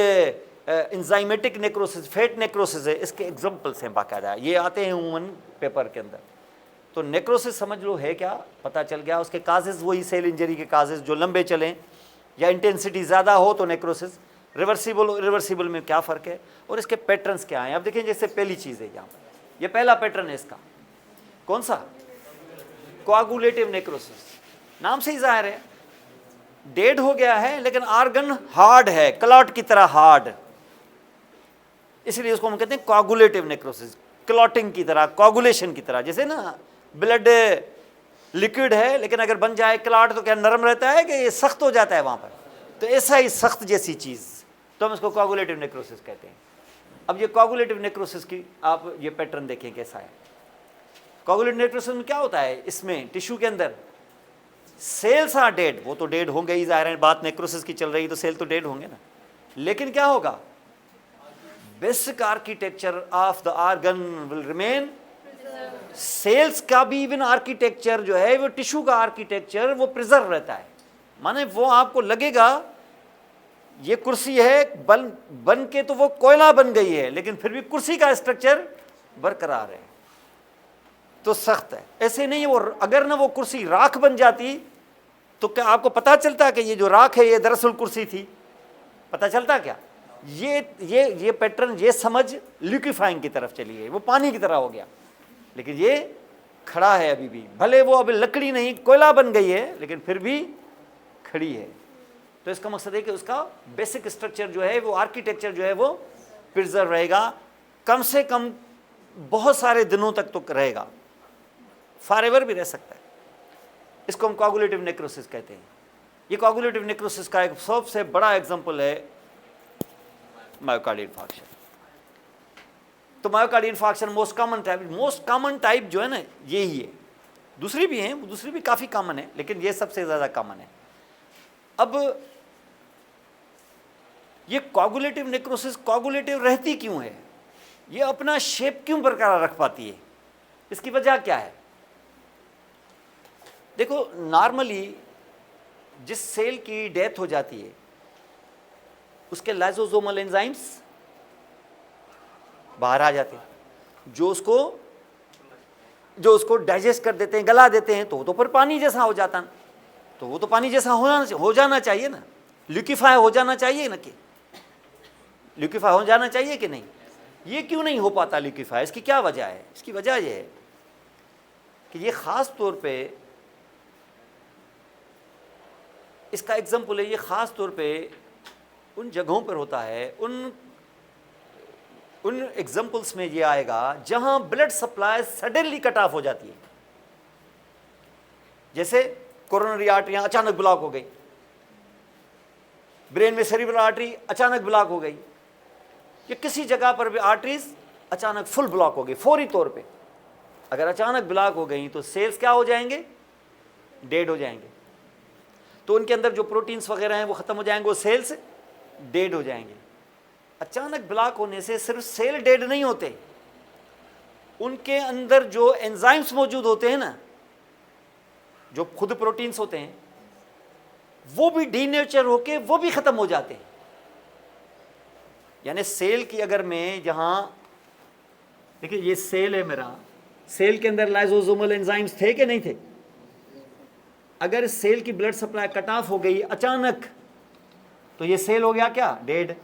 इंजाइमेटिक नेक्रोसिस, फेट नेक्रोसिस है। इसके एग्जांपल्स हैं बाकायदा, ये आते हैं ह्यूमन पेपर के अंदर। तो नेक्रोसिस समझ लो है क्या, पता चल गया। उसके काजेज वही सेल इंजरी के काजेज जो लंबे चलें या इंटेंसिटी ज़्यादा हो तो नेक्रोसिस। रिवर्सिबल में क्या फ़र्क है और इसके पैटर्न्स क्या हैं। अब देखें, जैसे पहली चीज़ है यहाँ पर, ये पहला पैटर्न है इसका, कौन सा, कोआगुलेटिव नेक्रोसिस। नाम से ही जाहिर है डेड हो गया है लेकिन आर्गन हार्ड है, क्लॉट की तरह हार्ड, इसलिए उसको हम कहते हैं कोआगुलेटिव नेक्रोसिस। क्लॉटिंग की तरह, कोआगुलेशन की तरह, जैसे ना ब्लड लिक्विड है लेकिन अगर बन जाए क्लॉट तो क्या नरम रहता है कि ये सख्त हो जाता है वहाँ पर, तो ऐसा ही सख्त जैसी चीज़, तो हम इसको कोआगुलेटिव नेक्रोसिस कहते हैं। अब ये कोआगुलेटिव नेक्रोसिस की आप ये पैटर्न देखें कैसा है। कोआगुलेटिव नेक्रोसिस में क्या होता है, इसमें टिश्यू के अंदर सेल्स आर डेड, वो तो डेड होंगे ही, ज़ाहिर है बात नेक्रोसिस की चल रही तो सेल तो डेड होंगे ना, लेकिन क्या होगा, basic architecture of the organ will remain. Cells का भी इवन आर्किटेक्चर जो है वो टिश्यू का आर्किटेक्चर वो प्रिजर्व रहता है। माने वो आपको लगेगा ये कुर्सी है, बन के तो वो कोयला बन गई है लेकिन फिर भी कुर्सी का स्ट्रक्चर बरकरार है, तो सख्त है। ऐसे नहीं, वो अगर ना वो कुर्सी राख बन जाती तो क्या आपको पता चलता कि ये जो राख है ये दरअसल कुर्सी थी, पता चलता क्या। ये पैटर्न, ये समझ लिक्विफाइंग की तरफ चली गई, वो पानी की तरह हो गया, लेकिन ये खड़ा है अभी भी, भले वो अभी लकड़ी नहीं कोयला बन गई है लेकिन फिर भी खड़ी है। तो इसका मकसद है कि उसका बेसिक स्ट्रक्चर जो है, वो आर्किटेक्चर जो है वो प्रिजर्व रहेगा, कम से कम बहुत सारे दिनों तक तो रहेगा, फॉरएवर भी रह सकता है। इसको हम कोआगुलेटिव नेक्रोसिस कहते हैं। ये कोआगुलेटिव नेक्रोसिस का एक सबसे बड़ा एग्जांपल है मायोकार्डियल इंफार्क्शन। तो myocardial infarction most common type जो है ना यही है, दूसरी भी हैं, दूसरी भी काफ़ी कॉमन है लेकिन ये सबसे ज़्यादा कॉमन है। अब ये कोआगुलेटिव नेक्रोसिस कोआगुलेटिव रहती क्यों है, ये अपना शेप क्यों बरकरार रख पाती है, इसकी वजह क्या है। देखो, नॉर्मली जिस सेल की डेथ हो जाती है उसके लाइसोसोमल एंजाइम्स बाहर आ जाते हैं, जो उसको डाइजेस्ट कर देते हैं, गला देते हैं, तो फिर पानी जैसा हो जाता है। तो वो तो पानी जैसा हो जाना चाहिए ना, लिक्विफाई हो जाना चाहिए ना, कि लिक्विफाई हो जाना चाहिए कि नहीं। ये क्यों नहीं हो पाता लिक्विफाई, इसकी क्या वजह है। इसकी वजह यह है कि ये ख़ास तौर पे, इसका एग्जाम्पल है, ये ख़ास तौर पे उन जगहों पर होता है, उन एग्जाम्पल्स में ये आएगा जहां blood supply suddenly cut off हो जाती है। जैसे कोरोनरी आर्टरियां अचानक ब्लॉक हो गई, ब्रेन में सेरिब्रल आर्टरी अचानक ब्लॉक हो गई, या किसी जगह पर भी आर्टरीज अचानक फुल ब्लॉक हो गई फौरी तौर पे। अगर अचानक ब्लॉक हो गई तो सेल्स क्या हो जाएंगे, डेड हो जाएंगे। तो उनके अंदर जो प्रोटीन्स वगैरह हैं वो ख़त्म हो जाएंगे, वो सेल्स डेड हो जाएंगे। अचानक ब्लॉक होने से सिर्फ सेल डेड नहीं होते, उनके अंदर जो एंजाइम्स मौजूद होते हैं ना, जो खुद प्रोटीन्स होते हैं, वो भी डीनेचर होके वो भी ख़त्म हो जाते हैं। यानी सेल की अगर मैं जहाँ, देखिए ये सेल है मेरा, सेल के अंदर लाइसोसोमल एंजाइम्स थे कि नहीं थे। अगर सेल की ब्लड सप्लाई कट ऑफ हो गई अचानक तो ये सेल हो गया क्या, डेड।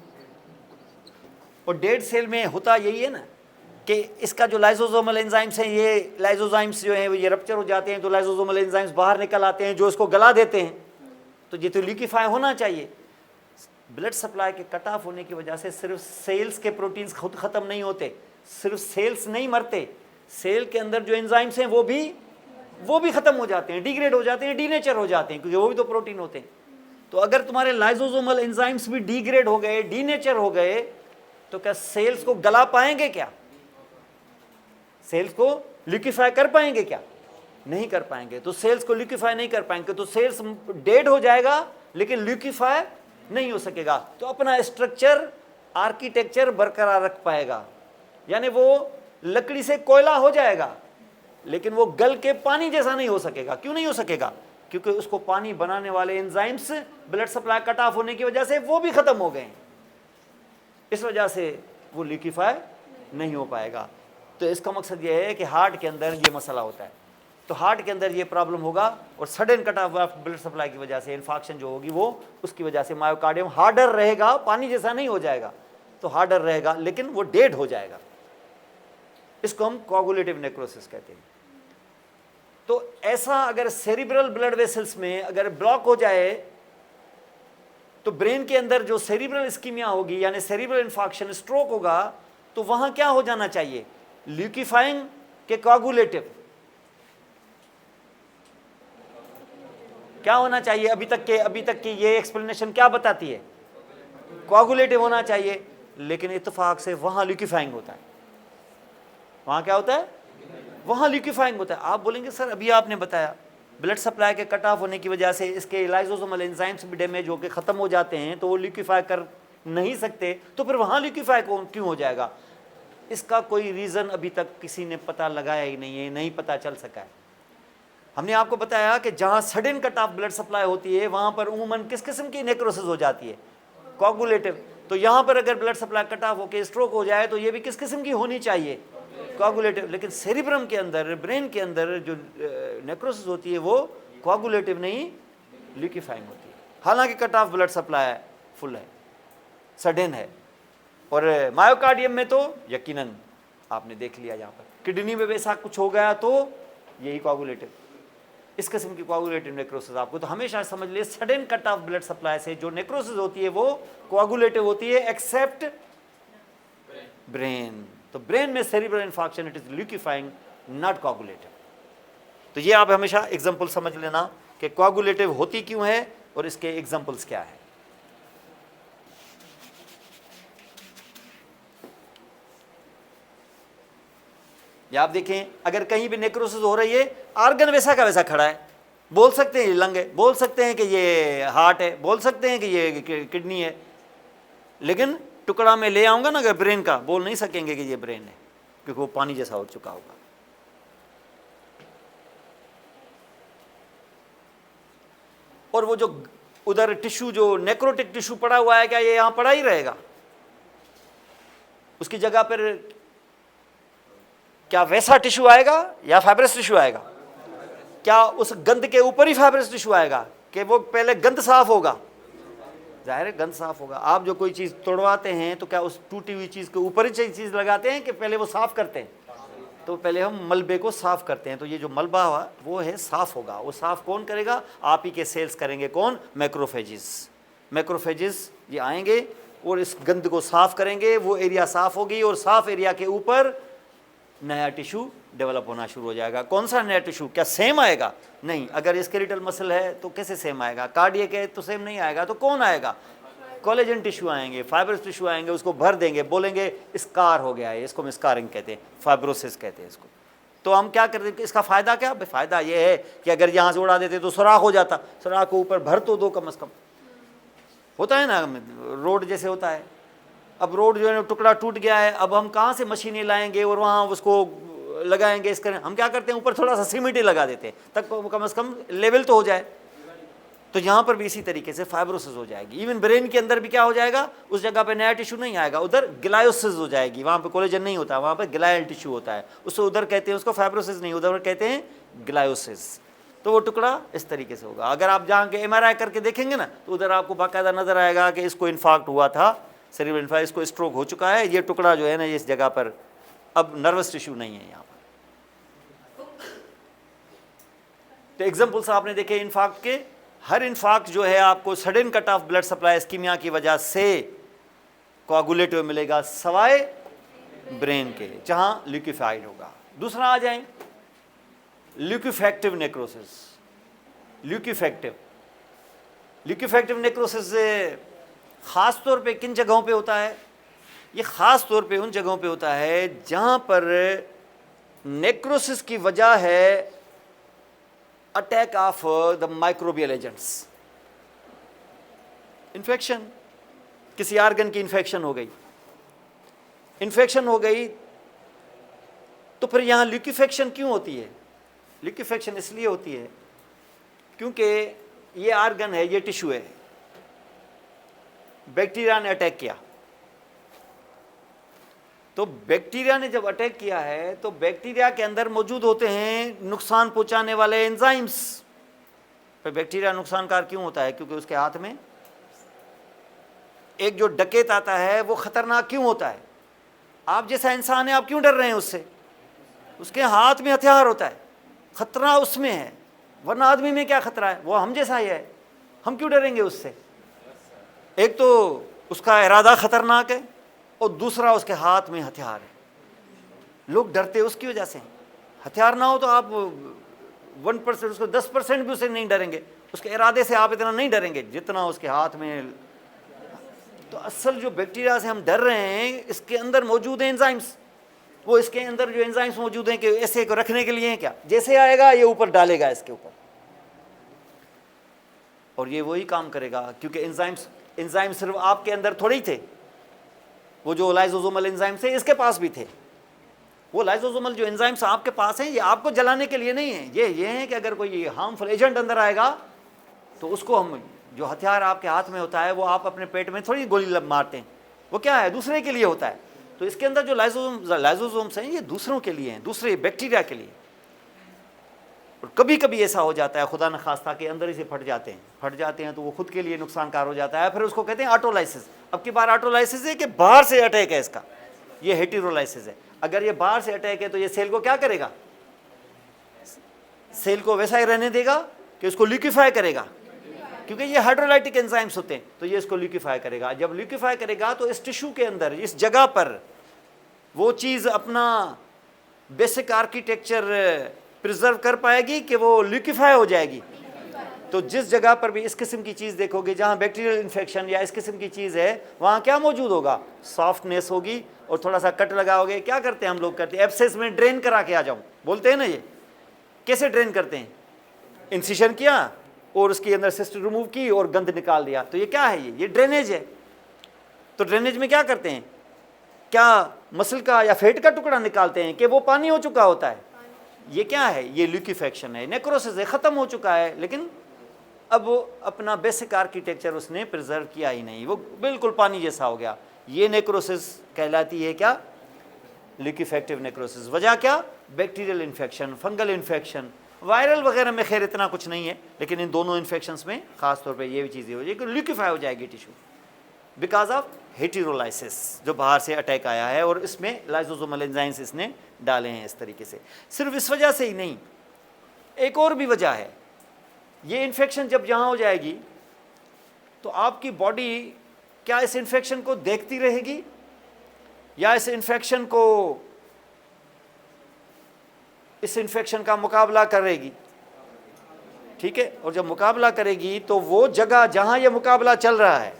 और डेड सेल में होता यही है ना कि इसका जो लाइसोसोमल एंजाइम्स हैं, ये लाइसोजाइम्स जो हैं ये रप्चर हो जाते हैं, तो लाइसोसोमल एंजाइम्स बाहर निकल आते हैं जो इसको गला देते हैं। तो ये तो लिक्विफाई होना चाहिए। ब्लड सप्लाई के कट ऑफ होने की वजह से सिर्फ सेल्स के प्रोटीन्स खुद ख़त्म नहीं होते, सिर्फ सेल्स नहीं मरते, सेल के अंदर जो एंजाइम्स हैं वो भी ख़त्म हो जाते हैं, डिग्रेड हो जाते हैं, डीनेचर हो जाते हैं, क्योंकि वो भी तो प्रोटीन होते हैं। तो अगर तुम्हारे लाइसोसोमल एंजाइम्स भी डिग्रेड हो गए, डीनेचर हो गए, तो क्या सेल्स को गला पाएंगे, क्या सेल्स को लिक्विफाई कर पाएंगे, क्या नहीं कर पाएंगे। तो सेल्स को लिक्विफाई नहीं कर पाएंगे तो सेल्स डेड हो जाएगा लेकिन लिक्विफाई नहीं हो सकेगा। तो अपना स्ट्रक्चर, आर्किटेक्चर बरकरार रख पाएगा, यानी वो लकड़ी से कोयला हो जाएगा लेकिन वो गल के पानी जैसा नहीं हो सकेगा। क्यों नहीं हो सकेगा, क्योंकि उसको पानी बनाने वाले enzymes blood supply cut off होने की वजह से वो भी ख़त्म हो गए हैं, इस वजह से वो लिक्विफाई नहीं हो पाएगा। तो इसका मकसद ये है कि हार्ट के अंदर ये मसला होता है। तो हार्ट के अंदर ये प्रॉब्लम होगा और sudden cut off blood supply की वजह से इन्फेक्शन जो होगी वो उसकी वजह से मायोकार्डियम हार्डर रहेगा, पानी जैसा नहीं हो जाएगा तो हार्डर रहेगा, लेकिन वो डेड हो जाएगा। इसको हम कोआगुलेटिव नेक्रोसिस कहते हैं। तो ऐसा अगर सेरिब्रल ब्लड वेसल्स में अगर ब्लॉक हो जाए तो ब्रेन के अंदर जो सेरिब्रल इस्कीमिया होगी यानी सेरिब्रल इन्फेक्शन, स्ट्रोक होगा, तो वहां क्या हो जाना चाहिए, ल्यूकिफाइंग के कोआगुलेटिव। क्या होना चाहिए, अभी तक की ये एक्सप्लेनेशन क्या बताती है, कोआगुलेटिव होना चाहिए, लेकिन इत्तेफाक से वहां ल्यूकिफाइंग होता है। वहां क्या होता है, वहां ल्यूकिफाइंग होता है। आप बोलेंगे सर अभी आपने बताया ब्लड सप्लाई के कट ऑफ होने की वजह से इसके लाइसोसोमल एंजाइम्स भी डैमेज होकर खत्म हो जाते हैं, तो वो ल्यूकिफाई कर नहीं सकते, तो फिर वहां ल्यूकिफाई क्यों हो जाएगा? इसका कोई रीजन अभी तक किसी ने पता लगाया ही नहीं है, नहीं पता चल सका है। हमने आपको बताया कि जहां sudden cut off blood supply होती है वहां पर उमूमन किस किस्म की नेक्रोसिस हो जाती है, कोआगुलेटिव। तो यहां पर अगर ब्लड सप्लाई कट ऑफ होकर स्ट्रोक हो जाए तो ये भी किस किस्म की होनी चाहिए, कोआगुलेटिव। लेकिन सेरिब्रम के अंदर, ब्रेन के अंदर जो नेक्रोसिस होती है वो कोआगुलेटिव नहीं, ल्यूकिफाइंग होती है। हालांकि cut off blood supply full है, सडन है। और मायोकार्डियम में तो यकीनन आपने देख लिया, यहाँ पर किडनी में वैसा कुछ हो गया तो यही कोआगुलेटिव, इस किस्म की कोआगुलेटिव नेक्रोसिस आपको तो हमेशा समझ लिए sudden cut off blood supply से जो नेक्रोसिस होती है वो कोआगुलेटिव होती है, एक्सेप्ट ब्रेन। तो ब्रेन में cerebral infection it is liquefying, not coagulative. तो ये आप हमेशा एग्जांपल समझ लेना कि कोआगुलेटिव होती क्यों है और इसके एग्जांपल्स क्या है। या आप देखें अगर कहीं भी नेक्रोसिस हो रही है, आर्गन वैसा का वैसा खड़ा है, बोल सकते हैं ये लंग है, बोल सकते हैं कि ये हार्ट है, बोल सकते हैं कि ये किडनी है, लेकिन टुकड़ा में ले आऊंगा ना अगर ब्रेन का, बोल नहीं सकेंगे कि ये ब्रेन है, क्योंकि वो पानी जैसा हो चुका होगा। और वो जो उधर टिश्यू, जो नेक्रोटिक टिश्यू पड़ा हुआ है, क्या ये यहां पड़ा ही रहेगा? उसकी जगह पर क्या वैसा टिश्यू आएगा या फाइब्रस टिश्यू आएगा? क्या उस गंद के ऊपर ही फाइब्रस टिश्यू आएगा कि वो पहले गंद साफ होगा? जाहिर है गंद साफ होगा। आप जो कोई चीज़ तोड़वाते हैं तो क्या उस टूटी हुई चीज़ के ऊपर ही चीज़ लगाते हैं कि पहले वो साफ करते हैं? तो पहले हम मलबे को साफ करते हैं। तो ये जो मलबा हुआ वो है साफ होगा। वो साफ कौन करेगा? आप ही के सेल्स करेंगे। कौन? मैक्रोफेजिस। मैक्रोफेजिस ये आएंगे और इस गंद को साफ करेंगे, वो एरिया साफ होगी और साफ एरिया के ऊपर नया टिश्यू डेवलप होना शुरू हो जाएगा। कौन सा नया टिश्यू? क्या सेम आएगा? नहीं। अगर स्केलेटल मसल है तो कैसे सेम आएगा? कार्डियक है तो सेम नहीं आएगा। तो कौन आएगा? कोलेजन टिश्यू आएंगे, फाइब्रस टिश्यू आएंगे, उसको भर देंगे, बोलेंगे स्कार हो गया है, इसको हम स्कारिंग कहते हैं, फाइब्रोसिस कहते हैं इसको। तो हम क्या करते हैं, इसका फ़ायदा क्या? फ़ायदा ये है कि अगर यहाँ से उड़ा देते तो सुराख हो जाता, सुराख को ऊपर भर तो दो कम से कम। होता है ना रोड जैसे होता है। अब रोड जो है टुकड़ा टूट गया है, अब हम कहाँ से मशीनें लाएंगे और वहाँ उसको लगाएंगे? इसका हम क्या करते हैं, ऊपर थोड़ा सा सीमेंट ही लगा देते हैं, तक कम से कम लेवल तो हो जाए। तो यहाँ पर भी इसी तरीके से फाइब्रोसिस हो जाएगी। इवन ब्रेन के अंदर भी क्या हो जाएगा, उस जगह पे नया टिश्यू नहीं आएगा, उधर ग्लायोसिस हो जाएगी। वहाँ पे कोलेजन नहीं होता, वहाँ पे ग्लायल टिश्यू होता है, उसको उधर कहते हैं, उसको फाइब्रोसिस नहीं, उधर कहते हैं ग्लायोसिस। तो वो टुकड़ा इस तरीके से होगा। अगर आप जहाँ के MRI करके देखेंगे ना तो उधर आपको बाकायदा नजर आएगा कि इसको इन्फाक्ट हुआ था, सेरिब्रल इन्फार्क्ट, इसको स्ट्रोक हो चुका है, ये टुकड़ा जो है ना इस जगह पर अब नर्वस टिश्यू नहीं है यहाँ पर। तो एग्जाम्पल्स आपने देखे इन्फाक्ट के। हर इन्फाक्ट जो है आपको sudden cut off blood supply ischemia की वजह से कोआगुलेटिव मिलेगा, सवाए ब्रेन के जहाँ ल्यूकिफाइड होगा। दूसरा आ जाए ल्यूकिफेक्टिव नेक्रोसिस। ल्यूकिफेक्टिव नेक्रोसिस ख़ास तौर पे किन जगहों पे होता है? ये ख़ास तौर पे उन जगहों पे होता है जहाँ पर नेक्रोसिस की वजह है attack of the microbial agents. Infection, किसी आर्गन की इन्फेक्शन हो गई तो फिर यहाँ ल्यूकिफेक्शन क्यों होती है? ल्यूकिफेक्शन इसलिए होती है क्योंकि ये आर्गन है, ये टिश्यू है, बैक्टीरिया ने अटैक किया तो बैक्टीरिया ने जब अटैक किया है तो बैक्टीरिया के अंदर मौजूद होते हैं नुकसान पहुंचाने वाले एंजाइम्स। पर बैक्टीरिया नुकसानकार क्यों होता है? क्योंकि उसके हाथ में एक जो डकैत आता है वो खतरनाक क्यों होता है? आप जैसा इंसान है, आप क्यों डर रहे हैं उससे? उसके हाथ में हथियार होता है, खतरा उसमें है, वरना आदमी में क्या खतरा है? वो हम जैसा ही है, हम क्यों डरेंगे उससे? एक तो उसका इरादा खतरनाक है और दूसरा उसके हाथ में हथियार है। लोग डरते उसकी वजह से। हथियार ना हो तो आप 1%, उसको 10% भी उससे नहीं डरेंगे, उसके इरादे से आप इतना नहीं डरेंगे जितना उसके हाथ में। तो असल जो बैक्टीरिया से हम डर रहे हैं, इसके अंदर मौजूद है एंजाइम्स। वो इसके अंदर जो एंजाइम्स मौजूद हैं कि ऐसे को रखने के लिए हैं क्या, जैसे आएगा ये ऊपर डालेगा इसके ऊपर, और ये वही काम करेगा। क्योंकि एंजाइम सिर्फ आपके अंदर थोड़े ही थे, वो जो लाइसोसोमल एंजाइम्स थे इसके पास भी थे। वो लाइसोसोमल जो एंजाइम्स आपके पास हैं, ये आपको जलाने के लिए नहीं है, ये है कि अगर कोई हार्मफुल एजेंट अंदर आएगा तो उसको हम, जो हथियार आपके हाथ में होता है वो आप अपने पेट में थोड़ी गोली मारते हैं, वो क्या है, दूसरे के लिए होता है। तो इसके अंदर जो लाइसोसोम्स हैं ये दूसरों के लिए हैं, दूसरे बैक्टीरिया के लिए। और कभी कभी ऐसा हो जाता है, खुदा न खास्ता के अंदर ही से फट जाते हैं तो वो खुद के लिए नुकसानकार हो जाता है। फिर उसको कहते हैं ऑटोलाइसिस। अब की बार ऑटोलाइसिस है कि बाहर से अटैक है इसका, ये हेटेरोलाइसिस है। अगर ये बाहर से अटैक है तो ये सेल को क्या करेगा? सेल को वैसा ही रहने देगा कि उसको लिक्विफाई करेगा, क्योंकि ये हाइड्रोलाइटिक एंजाइम्स होते हैं, तो ये इसको लिक्विफाई करेगा। जब लिक्विफाई करेगा तो इस टिश्यू के अंदर, इस जगह पर वो चीज़ अपना बेसिक आर्किटेक्चर प्रिजर्व कर पाएगी कि वो लिक्विफाई हो जाएगी। तो जिस जगह पर भी इस किस्म की चीज़ देखोगे जहाँ बैक्टीरियल इन्फेक्शन या इस किस्म की चीज़ है, वहाँ क्या मौजूद होगा? सॉफ्टनेस होगी और थोड़ा सा कट लगाओगे। क्या करते हैं हम लोग? करते हैं एब्सेस में ड्रेन करा के आ जाऊँ, बोलते हैं ना। ये कैसे ड्रेन करते हैं? इंसिशन किया और उसके अंदर सिस्ट रिमूव की और गंद निकाल दिया, तो ये क्या है? ये ड्रेनेज है। तो ड्रेनेज में क्या करते हैं? क्या मसल का या फेट का टुकड़ा निकालते हैं कि वो पानी हो चुका होता है? ये क्या है? ये लिक्विफेक्शन है, नेक्रोसिस है, ख़त्म हो चुका है, लेकिन अब वो अपना बेसिक आर्किटेक्चर उसने प्रिजर्व किया ही नहीं, वो बिल्कुल पानी जैसा हो गया। ये नेक्रोसिस कहलाती है क्या? लिक्विफेक्टिव नेक्रोसिस। वजह क्या? Bacterial infection, fungal infection, viral वगैरह में खैर इतना कुछ नहीं है, लेकिन इन दोनों इन्फेक्शंस में खास तौर पे ये भी चीज़ें हो जाएगी, लिक्विफाई हो जाएगी टिश्यू बिकॉज ऑफ हेटेरोलाइसिस, जो बाहर से अटैक आया है और इसमें लाइसोसोमल एंजाइम्स इसने डाले हैं इस तरीके से। सिर्फ इस वजह से ही नहीं, एक और भी वजह है। ये इन्फेक्शन जब यहाँ हो जाएगी तो आपकी बॉडी क्या इस इन्फेक्शन को देखती रहेगी या इस इन्फेक्शन का मुकाबला करेगी? ठीक है। और जब मुकाबला करेगी तो वो जगह जहाँ ये मुकाबला चल रहा है,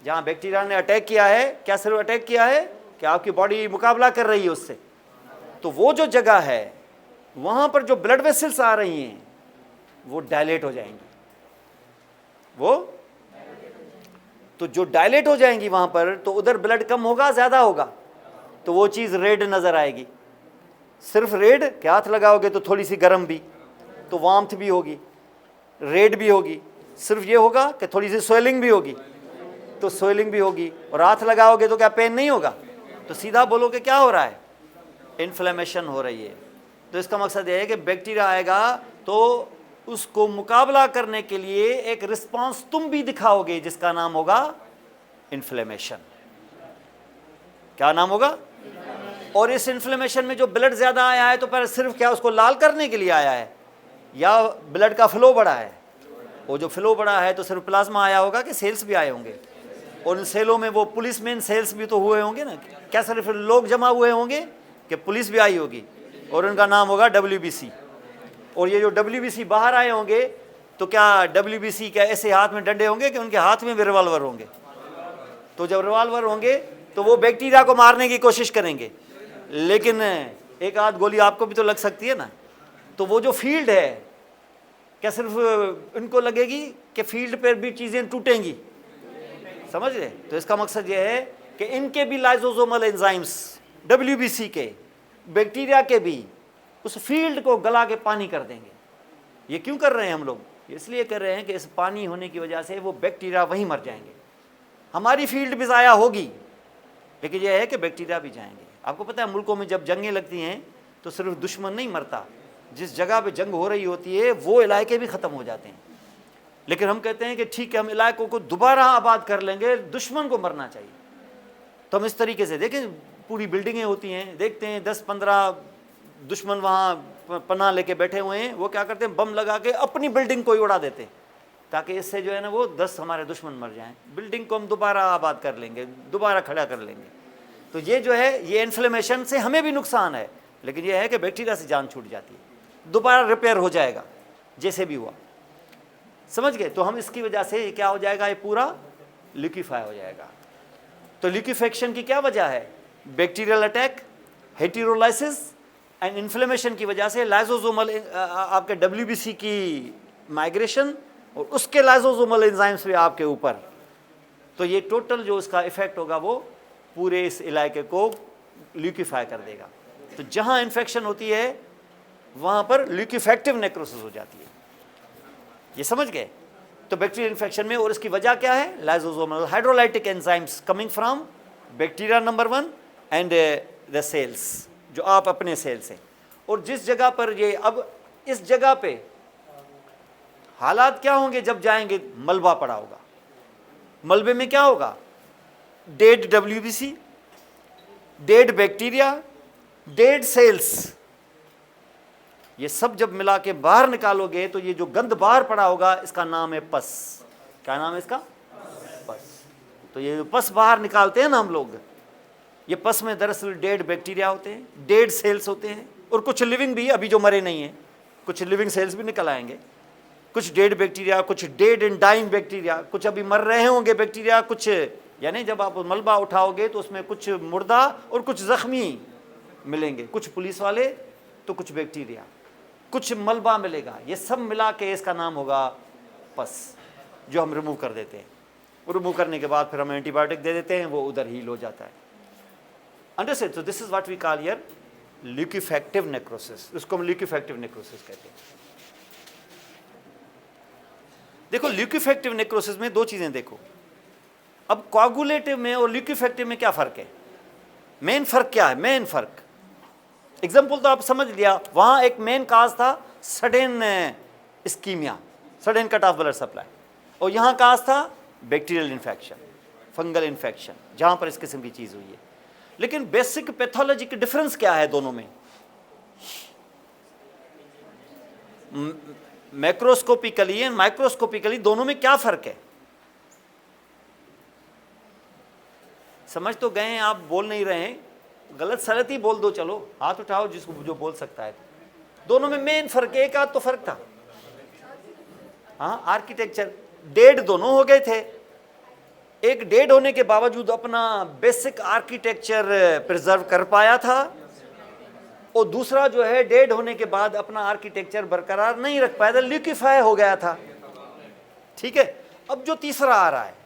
जहाँ बैक्टीरिया ने अटैक किया है, क्या सिर्फ अटैक किया है कि आपकी बॉडी मुकाबला कर रही है उससे, तो वो जो जगह है वहाँ पर जो ब्लड वेसल्स आ रही हैं वो डायलेट हो जाएंगी। तो जो डायलेट हो जाएंगी वहाँ पर, तो उधर ब्लड कम होगा ज़्यादा होगा? तो वो चीज़ रेड नज़र आएगी। सिर्फ रेड के हाथ लगाओगे तो थोड़ी सी गर्म भी, तो वार्मथ भी होगी, रेड भी होगी। सिर्फ ये होगा कि थोड़ी सी स्वेलिंग भी होगी, तो स्वेलिंग भी होगी। और हाथ लगाओगे तो क्या पेन नहीं होगा? तो सीधा बोलो कि क्या हो रहा है? इन्फ्लेमेशन हो रही है। तो इसका मकसद यह है कि बैक्टीरिया आएगा तो उसको मुकाबला करने के लिए एक रिस्पांस तुम भी दिखाओगे, जिसका नाम होगा इन्फ्लेमेशन। क्या नाम होगा? और इस इन्फ्लेमेशन में जो ब्लड ज़्यादा आया है तो पर सिर्फ क्या उसको लाल करने के लिए आया है या ब्लड का फ्लो बढ़ा है? वो जो फ्लो बढ़ा है तो सिर्फ प्लाज्मा आया होगा कि सेल्स भी आए होंगे? और इन सेलों में वो पुलिसमैन सेल्स भी तो हुए होंगे ना? क्या सिर्फ लोग जमा हुए होंगे कि पुलिस भी आई होगी और उनका नाम होगा WBC? और ये जो WBC बाहर आए होंगे तो क्या WBC क्या ऐसे हाथ में डंडे होंगे कि उनके हाथ में भी रिवॉल्वर होंगे? तो जब रिवॉल्वर होंगे तो वो बैक्टीरिया को मारने की कोशिश करेंगे, लेकिन एक आध गोली आपको भी तो लग सकती है ना। तो वो जो फील्ड है, क्या सिर्फ इनको लगेगी कि फील्ड पर भी चीज़ें टूटेंगी? समझ रहे? तो इसका मकसद ये है कि इनके भी लाइसोसोमल एंजाइम्स, WBC के, बैक्टीरिया के भी, उस फील्ड को गला के पानी कर देंगे। ये क्यों कर रहे हैं हम लोग? इसलिए कर रहे हैं कि इस पानी होने की वजह से वो बैक्टीरिया वहीं मर जाएंगे। हमारी फील्ड भी ज़ाया होगी, लेकिन यह है कि बैक्टीरिया भी जाएंगे। आपको पता है मुल्कों में जब जंगें लगती हैं तो सिर्फ दुश्मन नहीं मरता, जिस जगह पे जंग हो रही होती है वो इलाके भी ख़त्म हो जाते हैं। लेकिन हम कहते हैं कि ठीक है, हम इलाकों को दोबारा आबाद कर लेंगे, दुश्मन को मरना चाहिए। तो हम इस तरीके से देखें, पूरी बिल्डिंगें होती हैं, देखते हैं 10-15 दुश्मन वहाँ पनाह लेके बैठे हुए हैं, वो क्या करते हैं, बम लगा के अपनी बिल्डिंग को ही उड़ा देते हैं, ताकि इससे जो है ना वो 10 हमारे दुश्मन मर जाएं, बिल्डिंग को हम दोबारा आबाद कर लेंगे, दोबारा खड़ा कर लेंगे। तो ये जो है, ये इन्फ्लेमेशन से हमें भी नुकसान है, लेकिन ये है कि बैक्टीरिया से जान छूट जाती है, दोबारा रिपेयर हो जाएगा जैसे भी हुआ। समझ गए? तो हम इसकी वजह से ये क्या हो जाएगा, ये पूरा लिक्विफाई हो जाएगा। तो लिक्विफेक्शन की क्या वजह है? बैक्टीरियल अटैक, हेटेरोलाइसिस एंड इन्फ्लेमेशन की वजह से लाइसोसोमल आपके WBC की माइग्रेशन और उसके लाइसोसोमल एंजाइम्स भी आपके ऊपर। तो ये टोटल जो इसका इफेक्ट होगा वो पूरे इस इलाके को लिक्विफाई कर देगा। तो जहाँ इन्फेक्शन होती है वहाँ पर लिक्विफेक्टिव नेक्रोसिस हो जाती है। ये समझ गए? तो बैक्टीरियल इन्फेक्शन में, और इसकी वजह क्या है? Lysosomal hydrolytic enzymes coming from bacteria number 1 and the cells, जो आप अपने सेल्स हैं। और जिस जगह पर ये, अब इस जगह पे हालात क्या होंगे जब जाएंगे? मलबा पड़ा होगा, मलबे में क्या होगा? Dead WBC, dead bacteria, dead cells, ये सब जब मिला के बाहर निकालोगे तो ये जो गंद बाहर पड़ा होगा इसका नाम है पस। क्या नाम है इसका? पस। तो ये पस बाहर निकालते हैं ना हम लोग, ये पस में दरअसल डेड बैक्टीरिया होते हैं, डेड सेल्स होते हैं, और कुछ लिविंग भी, अभी जो मरे नहीं हैं, कुछ लिविंग सेल्स भी निकल आएंगे। कुछ डेड बैक्टीरिया, कुछ डेड एंड डाइंग बैक्टीरिया, कुछ अभी मर रहे होंगे बैक्टीरिया, कुछ, यानी जब आप मलबा उठाओगे तो उसमें कुछ मुर्दा और कुछ जख्मी मिलेंगे, कुछ पुलिस वाले तो कुछ बैक्टीरिया, कुछ मलबा मिलेगा। ये सब मिला के इसका नाम होगा पस, जो हम रिमूव कर देते हैं। रिमूव करने के बाद फिर हम एंटीबायोटिक दे देते हैं, वो उधर हील हो जाता है। Understand? So this is what we call here liquefactive necrosis. इसको हम लिक्विफेक्टिव नेक्रोसिस कहते हैं। देखो, लिक्विफेक्टिव नेक्रोसिस में दो चीजें देखो। अब कोआगुलेटिव में और लिक्विफेक्टिव में क्या फर्क है? मेन फर्क क्या है? मेन फर्क, एग्जाम्पल तो आप समझ लिया, वहां एक मेन काज था sudden ischemia, sudden cut off blood supply, और यहां काज था बैक्टीरियल इन्फेक्शन, फंगल इन्फेक्शन, जहां पर इस किस्म की चीज हुई है। लेकिन बेसिक पैथोलॉजी की डिफरेंस क्या है दोनों में? मैक्रोस्कोपिकली एंड माइक्रोस्कोपिकली दोनों में क्या फर्क है? समझ तो गए हैं आप? बोल नहीं रहे हैं, गलत सलत ही बोल दो, चलो हाथ उठाओ जिसको जो बोल सकता है। दोनों में मेन फर्क, एक आध तो फर्क था। हाँ, आर्किटेक्चर डेड दोनों हो गए थे, एक डेड होने के बावजूद अपना बेसिक आर्किटेक्चर प्रिजर्व कर पाया था, और दूसरा जो है डेड होने के बाद अपना आर्किटेक्चर बरकरार नहीं रख पाया था, लिक्विफाई हो गया था। ठीक है? अब जो तीसरा आ रहा है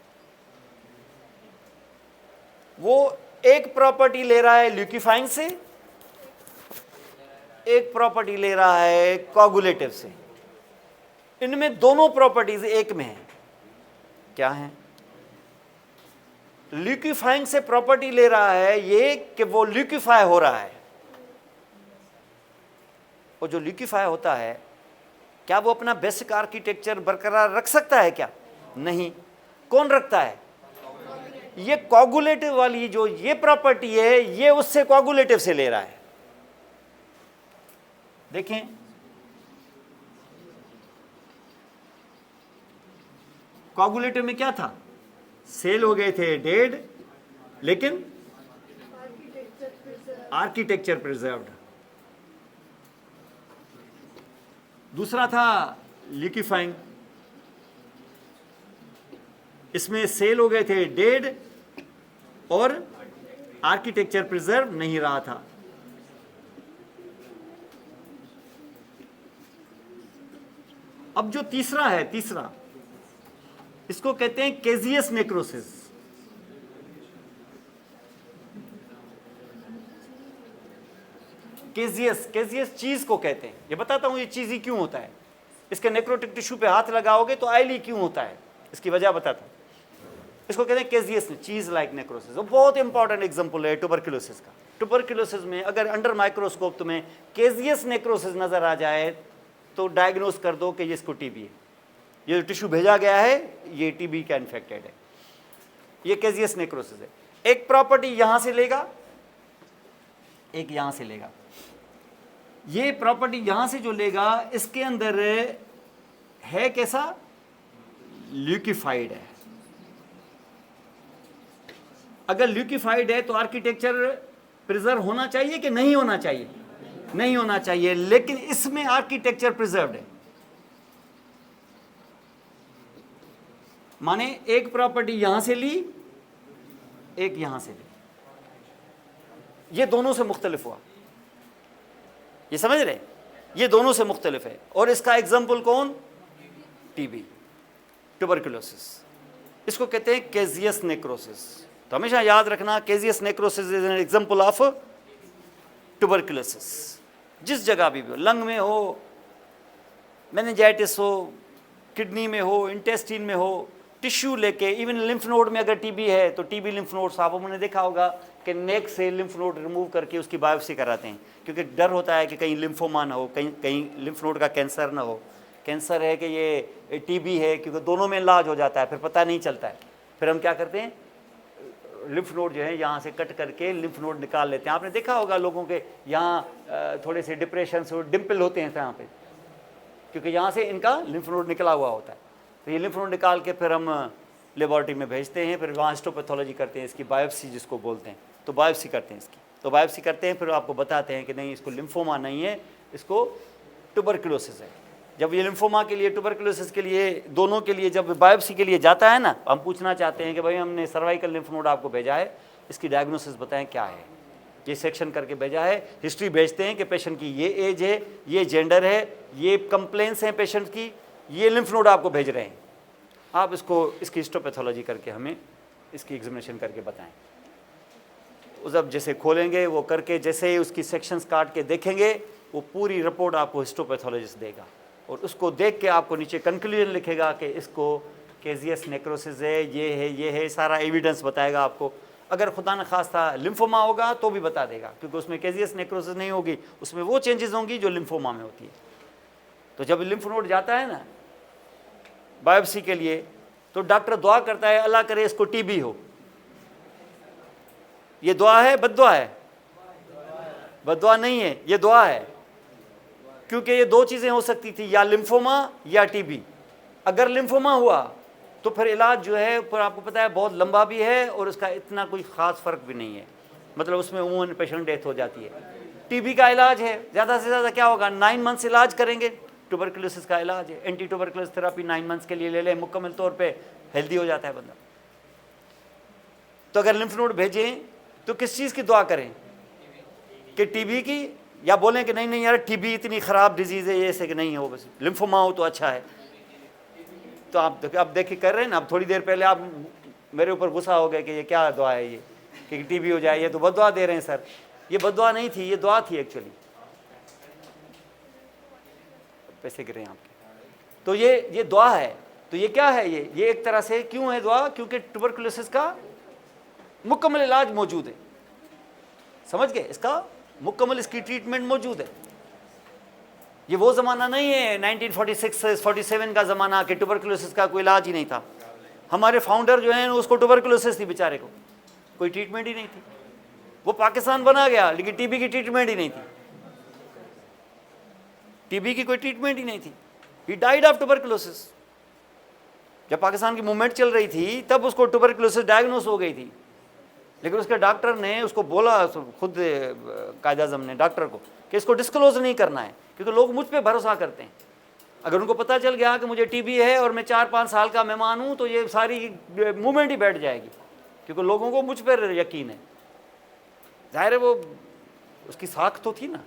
वो एक प्रॉपर्टी ले रहा है लिक्विफाइंग से, एक प्रॉपर्टी ले रहा है कोआगुलेटिव से। इनमें दोनों प्रॉपर्टीज एक में है। क्या है? लिक्विफाइंग से प्रॉपर्टी ले रहा है ये कि वो लिक्विफाई हो रहा है, और जो लिक्विफाई होता है क्या वो अपना बेसिक आर्किटेक्चर बरकरार रख सकता है? क्या नहीं। कौन रखता है? ये कोआगुलेटिव वाली जो ये प्रॉपर्टी है, ये उससे कोआगुलेटिव से ले रहा है। देखें, कोआगुलेटिव में क्या था? सेल हो गए थे डेड, लेकिन आर्किटेक्चर प्रिजर्व्ड। दूसरा था लिक्विफाइंग, इसमें सेल हो गए थे डेड और आर्किटेक्चर प्रिजर्व नहीं रहा था। अब जो तीसरा है, तीसरा इसको कहते हैं केजियस नेक्रोसिस। केजियस, केजियस चीज को कहते हैं। ये बताता हूं ये चीजी क्यों होता है। इसके नेक्रोटिक टिश्यू पे हाथ लगाओगे तो आयली क्यों होता है, इसकी वजह बताता हूं। इसको कहते हैं केजियस चीज लाइक नेक्रोसिस। बहुत इंपॉर्टेंट एग्जांपल है ट्यूबरकुलोसिस का। ट्यूबरकुलोसिस में अगर अंडर माइक्रोस्कोप तुम्हें केजियस नेक्रोसिस नज़र आ जाए तो डायग्नोस कर दो कि ये इसको टीबी है, ये जो टिश्यू भेजा गया है ये टीबी का इन्फेक्टेड है, ये केजियस नेक्रोसिस है। एक प्रॉपर्टी यहां से लेगा, एक यहां से लेगा। ये प्रॉपर्टी यहां से जो लेगा इसके अंदर है कैसा, ल्यूकिफाइड है। अगर ल्यूकिफाइड है तो आर्किटेक्चर प्रिजर्व होना चाहिए कि नहीं होना चाहिए, नहीं होना चाहिए, लेकिन इसमें आर्किटेक्चर प्रिजर्व्ड है। माने एक प्रॉपर्टी यहां से ली, एक यहां से ली, ये दोनों से मुख्तलिफ हुआ, ये समझ रहे, ये दोनों से मुख्तलिफ है। और इसका एग्जाम्पल कौन, टीबी, ट्यूबरकुलोसिस, इसको कहते हैं केजियस नेक्रोसिस। तो हमेशा याद रखना caseous necrosis is an example of tuberculosis. जिस जगह भी हो, लंग में हो, मेनिंजाइटिस हो, किडनी में हो, इंटेस्टाइन में हो, टिश्यू लेके, इवन लिम्फ नोड में अगर टीबी है तो टीबी लिम्फ नोड साहब हमने देखा होगा कि नेक से लिम्फ नोड रिमूव करके उसकी बायोप्सी कराते हैं, क्योंकि डर होता है कि कहीं लिम्फोमा ना हो, कहीं लिम्फ नोड का कैंसर ना हो, कैंसर है कि ये टीबी है, क्योंकि दोनों में इलाज हो जाता है, फिर पता नहीं चलता है। फिर हम क्या करते हैं, लिम्फ नोड जो है यहाँ से कट करके लिम्फ नोड निकाल लेते हैं। आपने देखा होगा लोगों के यहाँ थोड़े से डिप्रेशन से डिम्पल होते हैं यहाँ पे, क्योंकि यहाँ से इनका लिम्फ नोड निकला हुआ होता है। तो ये लिम्फ नोड निकाल के फिर हम लेबॉर्ट्री में भेजते हैं, फिर वहाँ हिस्टोपैथोलॉजी करते हैं, इसकी बायोप्सी जिसको बोलते हैं, तो बायोप्सी करते हैं इसकी, तो बायोप्सी करते हैं, फिर आपको बताते हैं कि नहीं इसको लिम्फोमा नहीं है, इसको ट्यूबरकुलोसिस है। जब ये लिम्फोमा के लिए, ट्यूबरकुलोसिस के लिए, दोनों के लिए जब बायोप्सी के लिए जाता है ना, हम पूछना चाहते हैं कि भाई हमने सर्वाइकल लिम्फ नोड आपको भेजा है, इसकी डायग्नोसिस बताएं क्या है, ये सेक्शन करके भेजा है, हिस्ट्री भेजते हैं कि पेशेंट की ये एज है, ये जेंडर है, ये कंप्लेंट्स हैं पेशेंट की, ये लिम्फ नोड आपको भेज रहे हैं, आप इसको इसकी हिस्टोपैथोलॉजी करके हमें इसकी एग्जामिनेशन करके बताएं। जब जैसे खोलेंगे वो करके, जैसे ही उसकी सेक्शंस काट के देखेंगे, वो पूरी रिपोर्ट आपको हिस्टोपैथोलॉजिस्ट देगा और उसको देख के आपको नीचे कंक्लूजन लिखेगा कि इसको केजियस नेक्रोसिस है, ये है, सारा एविडेंस बताएगा आपको। अगर खुदा न खास्ता लिम्फोमा होगा तो भी बता देगा, क्योंकि उसमें केजियस नेक्रोसिस नहीं होगी, उसमें वो चेंजेस होंगी जो लिम्फोमा में होती है। तो जब लिम्फ नोड जाता है ना बायोप्सी के लिए, तो डॉक्टर दुआ करता है अल्लाह करे इसको टीबी हो। ये दुआ है, बद्दुआ है? बद्दुआ नहीं है, ये दुआ है, क्योंकि ये दो चीज़ें हो सकती थी, या लिम्फोमा या टीबी। अगर लिम्फोमा हुआ तो फिर इलाज जो है पर आपको पता है बहुत लंबा भी है और उसका इतना कोई ख़ास फ़र्क भी नहीं है, मतलब उसमें उमूमन पेशेंट डेथ हो जाती है। टीबी का इलाज है, ज़्यादा से ज़्यादा क्या होगा, 9 मंथ्स इलाज करेंगे। ट्यूबरकुलोसिस का इलाज है, एंटी ट्यूबरकुलोसिस थेरापी 9 मंथ्स के लिए ले लें, मुकम्मल तौर पे हेल्दी हो जाता है बंदा। तो अगर लिम्फ नोड भेजें तो किस चीज़ की दुआ करें, कि टीबी की, या बोलें कि नहीं नहीं यार टीबी इतनी ख़राब डिजीज़ है, ये ऐसे कि नहीं हो, बस लिम्फोमा हो तो अच्छा है। तो आप देखिए कर रहे हैं ना, अब थोड़ी देर पहले आप मेरे ऊपर गुस्सा हो गए कि ये क्या दुआ है ये, कि टीबी हो जाए, ये तो बद्दुआ दे रहे हैं सर। ये बद्दुआ नहीं थी, ये दुआ थी एक्चुअली। पैसे गिरे आपके, तो ये दुआ है। तो ये क्या है, ये एक तरह से क्यों है दुआ, क्योंकि ट्यूबरकुलोसिस का मुकम्मल इलाज मौजूद है, समझ गए, इसका मुकम्मल इसकी ट्रीटमेंट मौजूद है। ये वो ज़माना नहीं है 1946-47 का ज़माना कि ट्यूबरकुलोसिस का कोई इलाज ही नहीं था। हमारे फाउंडर जो हैं उसको ट्यूबरकुलोसिस थी बेचारे को, कोई ट्रीटमेंट ही नहीं थी, वो पाकिस्तान बना गया लेकिन टीबी की ट्रीटमेंट ही नहीं थी, टीबी की कोई ट्रीटमेंट ही नहीं थी। He died of tuberculosis. जब पाकिस्तान की मूवमेंट चल रही थी तब उसको ट्यूबरकुलोसिस डायग्नोस हो गई थी, लेकिन उसके डॉक्टर ने उसको बोला, खुद कायद आज़म ने डॉक्टर को, कि इसको डिस्क्लोज नहीं करना है, क्योंकि लोग मुझ पे भरोसा करते हैं। अगर उनको पता चल गया कि मुझे टीबी है और मैं 4-5 साल का मेहमान हूँ तो ये सारी मूवमेंट ही बैठ जाएगी, क्योंकि लोगों को मुझ पर यकीन है। जाहिर है वो उसकी साख तो थी ना,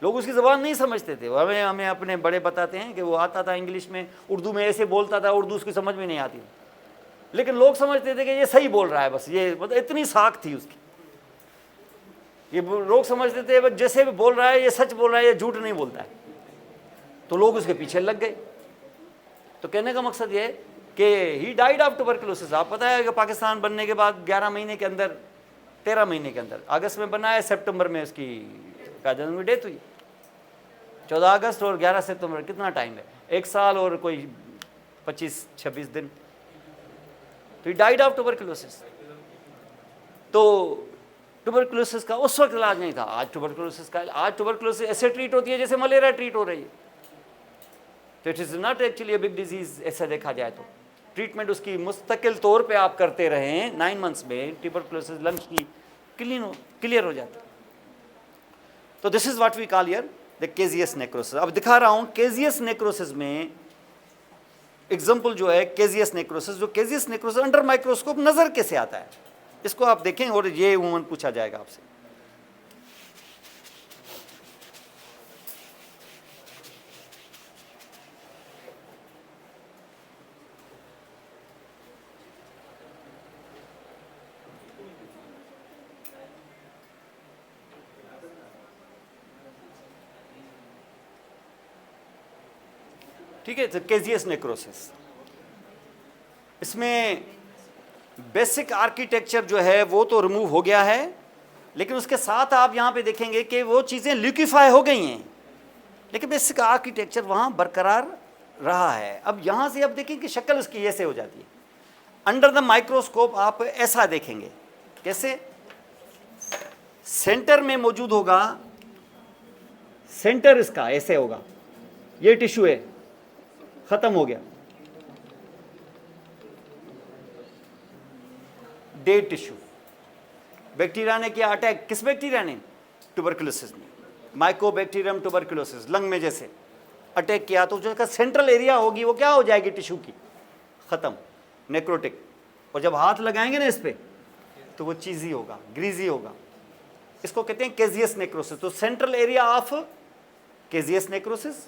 लोग उसकी ज़बान नहीं समझते थे। हमें अपने बड़े बताते हैं कि वो आता था इंग्लिश में, उर्दू में ऐसे बोलता था, उर्दू उसकी समझ में नहीं आती, लेकिन लोग समझते थे कि ये सही बोल रहा है, बस ये मतलब इतनी साख थी उसकी। ये लोग समझते थे बस जैसे भी बोल रहा है ये सच बोल रहा है, ये झूठ नहीं बोलता है, तो लोग उसके पीछे लग गए। तो कहने का मकसद ये कि ही डाइड ऑफ ट्यूबरकुलोसिस। आप पता है कि पाकिस्तान बनने के बाद 11 महीने के अंदर 13 महीने के अंदर, अगस्त में बनाया, सितंबर में उसकी जन्म की डेथ हुई। 14 अगस्त और 11 सितंबर, कितना टाइम है, 1 साल और कोई 25-26 दिन। तो ही डाइड ऑफ ट्यूबरकुलोसिस। तो ट्यूबरकुलोसिस का उस वक्त इलाज नहीं था, आज ट्यूबरकुलोसिस का, आज ट्यूबरकुलोसिस ऐसे ट्रीट होती है जैसे मलेरिया ट्रीट हो रही है। तो it is not actually a big disease, ऐसा देखा जाए तो। ट्रीटमेंट उसकी मुस्तकिल तौर पे आप करते रहें, 9 मंथ्स में ट्यूबरकुलोसिस लंग्स की क्लियर हो जाती है। तो this is what we call here the caseous necrosis. अब दिखा रहा हूं केजियस नेक्रोसिस में एग्जाम्पल जो है केजियस नेक्रोसिस। जो केजियस नेक्रोसिस अंडर माइक्रोस्कोप नजर कैसे आता है, इसको आप देखें, और ये उम्मन पूछा जाएगा आपसे। ठीक है, तो केजियस नेक्रोसिस, इसमें बेसिक आर्किटेक्चर जो है वो तो रिमूव हो गया है, लेकिन उसके साथ आप यहाँ पे देखेंगे कि वो चीज़ें लिक्विफाई हो गई हैं, लेकिन बेसिक आर्किटेक्चर वहाँ बरकरार रहा है। अब यहाँ से अब देखें कि शक्ल उसकी ऐसे हो जाती है। अंडर द माइक्रोस्कोप आप ऐसा देखेंगे, कैसे, सेंटर में मौजूद होगा, सेंटर इसका ऐसे होगा, ये टिश्यू है, खत्म हो गया, डेड टिश्यू। बैक्टीरिया ने किया अटैक, किस बैक्टीरिया ने, ट्यूबरकुलोसिस ने, माइकोबैक्टीरियम ट्यूबरकुलोसिस, लंग में जैसे अटैक किया, तो जो इसका सेंट्रल एरिया होगी वो क्या हो जाएगी टिश्यू की, खत्म, नेक्रोटिक। और जब हाथ लगाएंगे ना इस पे तो वो चीज़ी होगा, ग्रीजी होगा, इसको कहते हैं केजियस नेक्रोसिस। तो central area of caseous necrosis,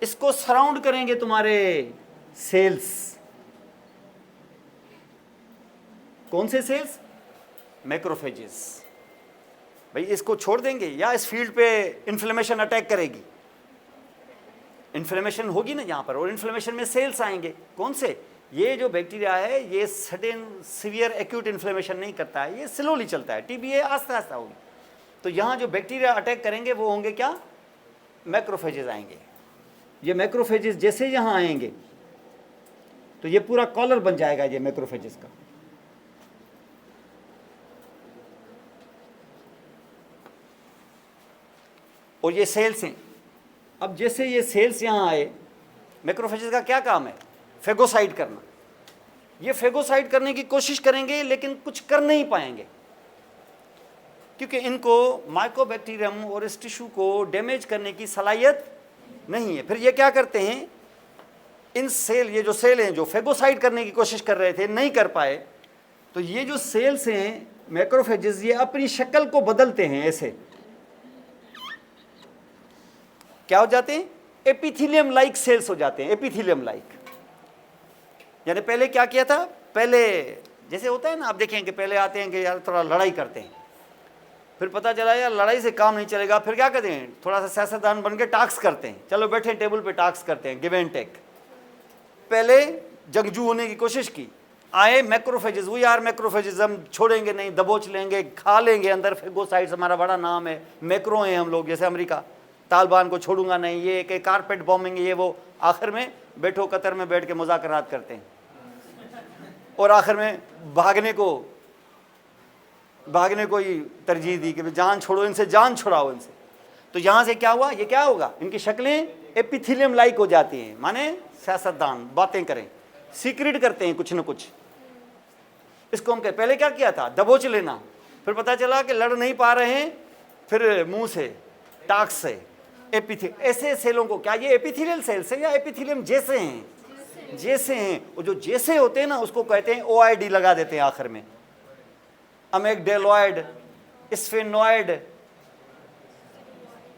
इसको सराउंड करेंगे तुम्हारे सेल्स। कौन से सेल्स, मैक्रोफेजेस। भाई इसको छोड़ देंगे या इस फील्ड पे इन्फ्लेमेशन अटैक करेगी, इन्फ्लेमेशन होगी ना यहाँ पर, और इन्फ्लेमेशन में सेल्स आएंगे, कौन से, ये जो बैक्टीरिया है ये सडन सीवियर एक्यूट इन्फ्लेमेशन नहीं करता है, ये स्लोली चलता है, टीबी आस्ते आस्ते होगी। तो यहाँ जो बैक्टीरिया अटैक करेंगे वो होंगे क्या, मैक्रोफेजेस आएंगे। ये मैक्रोफेजेस जैसे यहाँ आएंगे तो ये पूरा कॉलर बन जाएगा ये मैक्रोफेजेस का। और ये सेल्स हैं। अब जैसे ये सेल्स यहाँ आए, मैक्रोफेजेस का क्या काम है, फेगोसाइड करना। ये फेगोसाइड करने की कोशिश करेंगे लेकिन कुछ कर नहीं पाएंगे, क्योंकि इनको माइकोबैक्टीरियम और इस टिश्यू को डैमेज करने की सलाहियत नहीं है। फिर ये क्या करते हैं, इन सेल, ये जो सेल हैं जो फेगोसाइड करने की कोशिश कर रहे थे नहीं कर पाए, तो ये जो सेल्स हैं मैक्रोफेजेस, ये अपनी शक्ल को बदलते हैं, ऐसे क्या हो जाते हैं, एपिथेलियम लाइक सेल्स हो जाते हैं, एपिथेलियम लाइक। यानी पहले क्या किया था, पहले जैसे होता है ना, आप देखेंगे पहले आते हैं कि यार थोड़ा लड़ाई करते हैं, फिर पता चला यार लड़ाई से काम नहीं चलेगा, फिर क्या करते हैं, थोड़ा सा सियासतदान बन के टास्क करते हैं, चलो बैठे टेबल पे टास्क करते हैं, गिव एंड टेक। पहले जंगजू होने की कोशिश की, आए मैक्रोफेजेस, वो यार मैक्रोफेजेस हम छोड़ेंगे नहीं, दबोच लेंगे, खा लेंगे अंदर, फेगोसाइड्स हमारा बड़ा नाम है, मैक्रो हैं हम लोग, जैसे अमेरिका, तालिबान को छोड़ूंगा नहीं, ये कि कारपेट बॉम्बिंग, ये वो। आखिर में बैठो कतर में बैठ के मुज़ाकरात करते हैं, और आखिर में भागने को ही तरजीह दी कि जान छोड़ो इनसे, जान छुड़ाओ इनसे। तो यहाँ से क्या हुआ, ये क्या होगा, इनकी शक्लें एपिथेलियम लाइक हो जाती हैं, माने सियासतदान बातें करें, सीक्रेट करते हैं कुछ न कुछ। इसको हम पहले क्या किया था, दबोच लेना, फिर पता चला कि लड़ नहीं पा रहे हैं, फिर मुंह से, टाक से, ऐसे सेलों को, क्या ये एपिथेलियल सेल्स है या एपिथेलियम जैसे हैं, जैसे हैं, और जो जैसे होते हैं ना उसको कहते हैं ओआईडी लगा देते हैं आखिर में, अमेगडेलॉइड, स्फेनॉइड,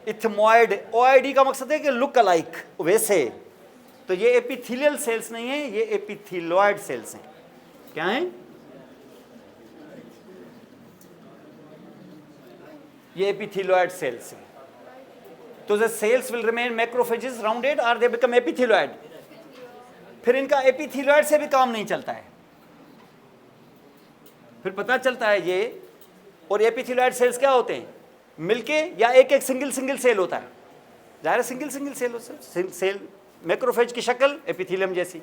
इथमॉइड। ओआईडी का मकसद है कि लुक अलाइक, वैसे। तो ये एपिथेलियल सेल्स नहीं है, ये एपिथेलॉइड सेल्स हैं। क्या हैं, ये एपिथेलॉइड सेल्स हैं। तो the cells will remain macrophages rounded or they become epithelioid। फिर इनका एपिथेलॉइड से भी काम नहीं चलता है। फिर पता चलता है ये और एपिथेलियोइड सेल्स क्या होते हैं, मिलके या एक एक सिंगल सिंगल सेल होता है, ज़ाहिर है सिंगल सिंगल सेल होता है, सेल मैक्रोफेज की शक्ल एपिथेलियम जैसी।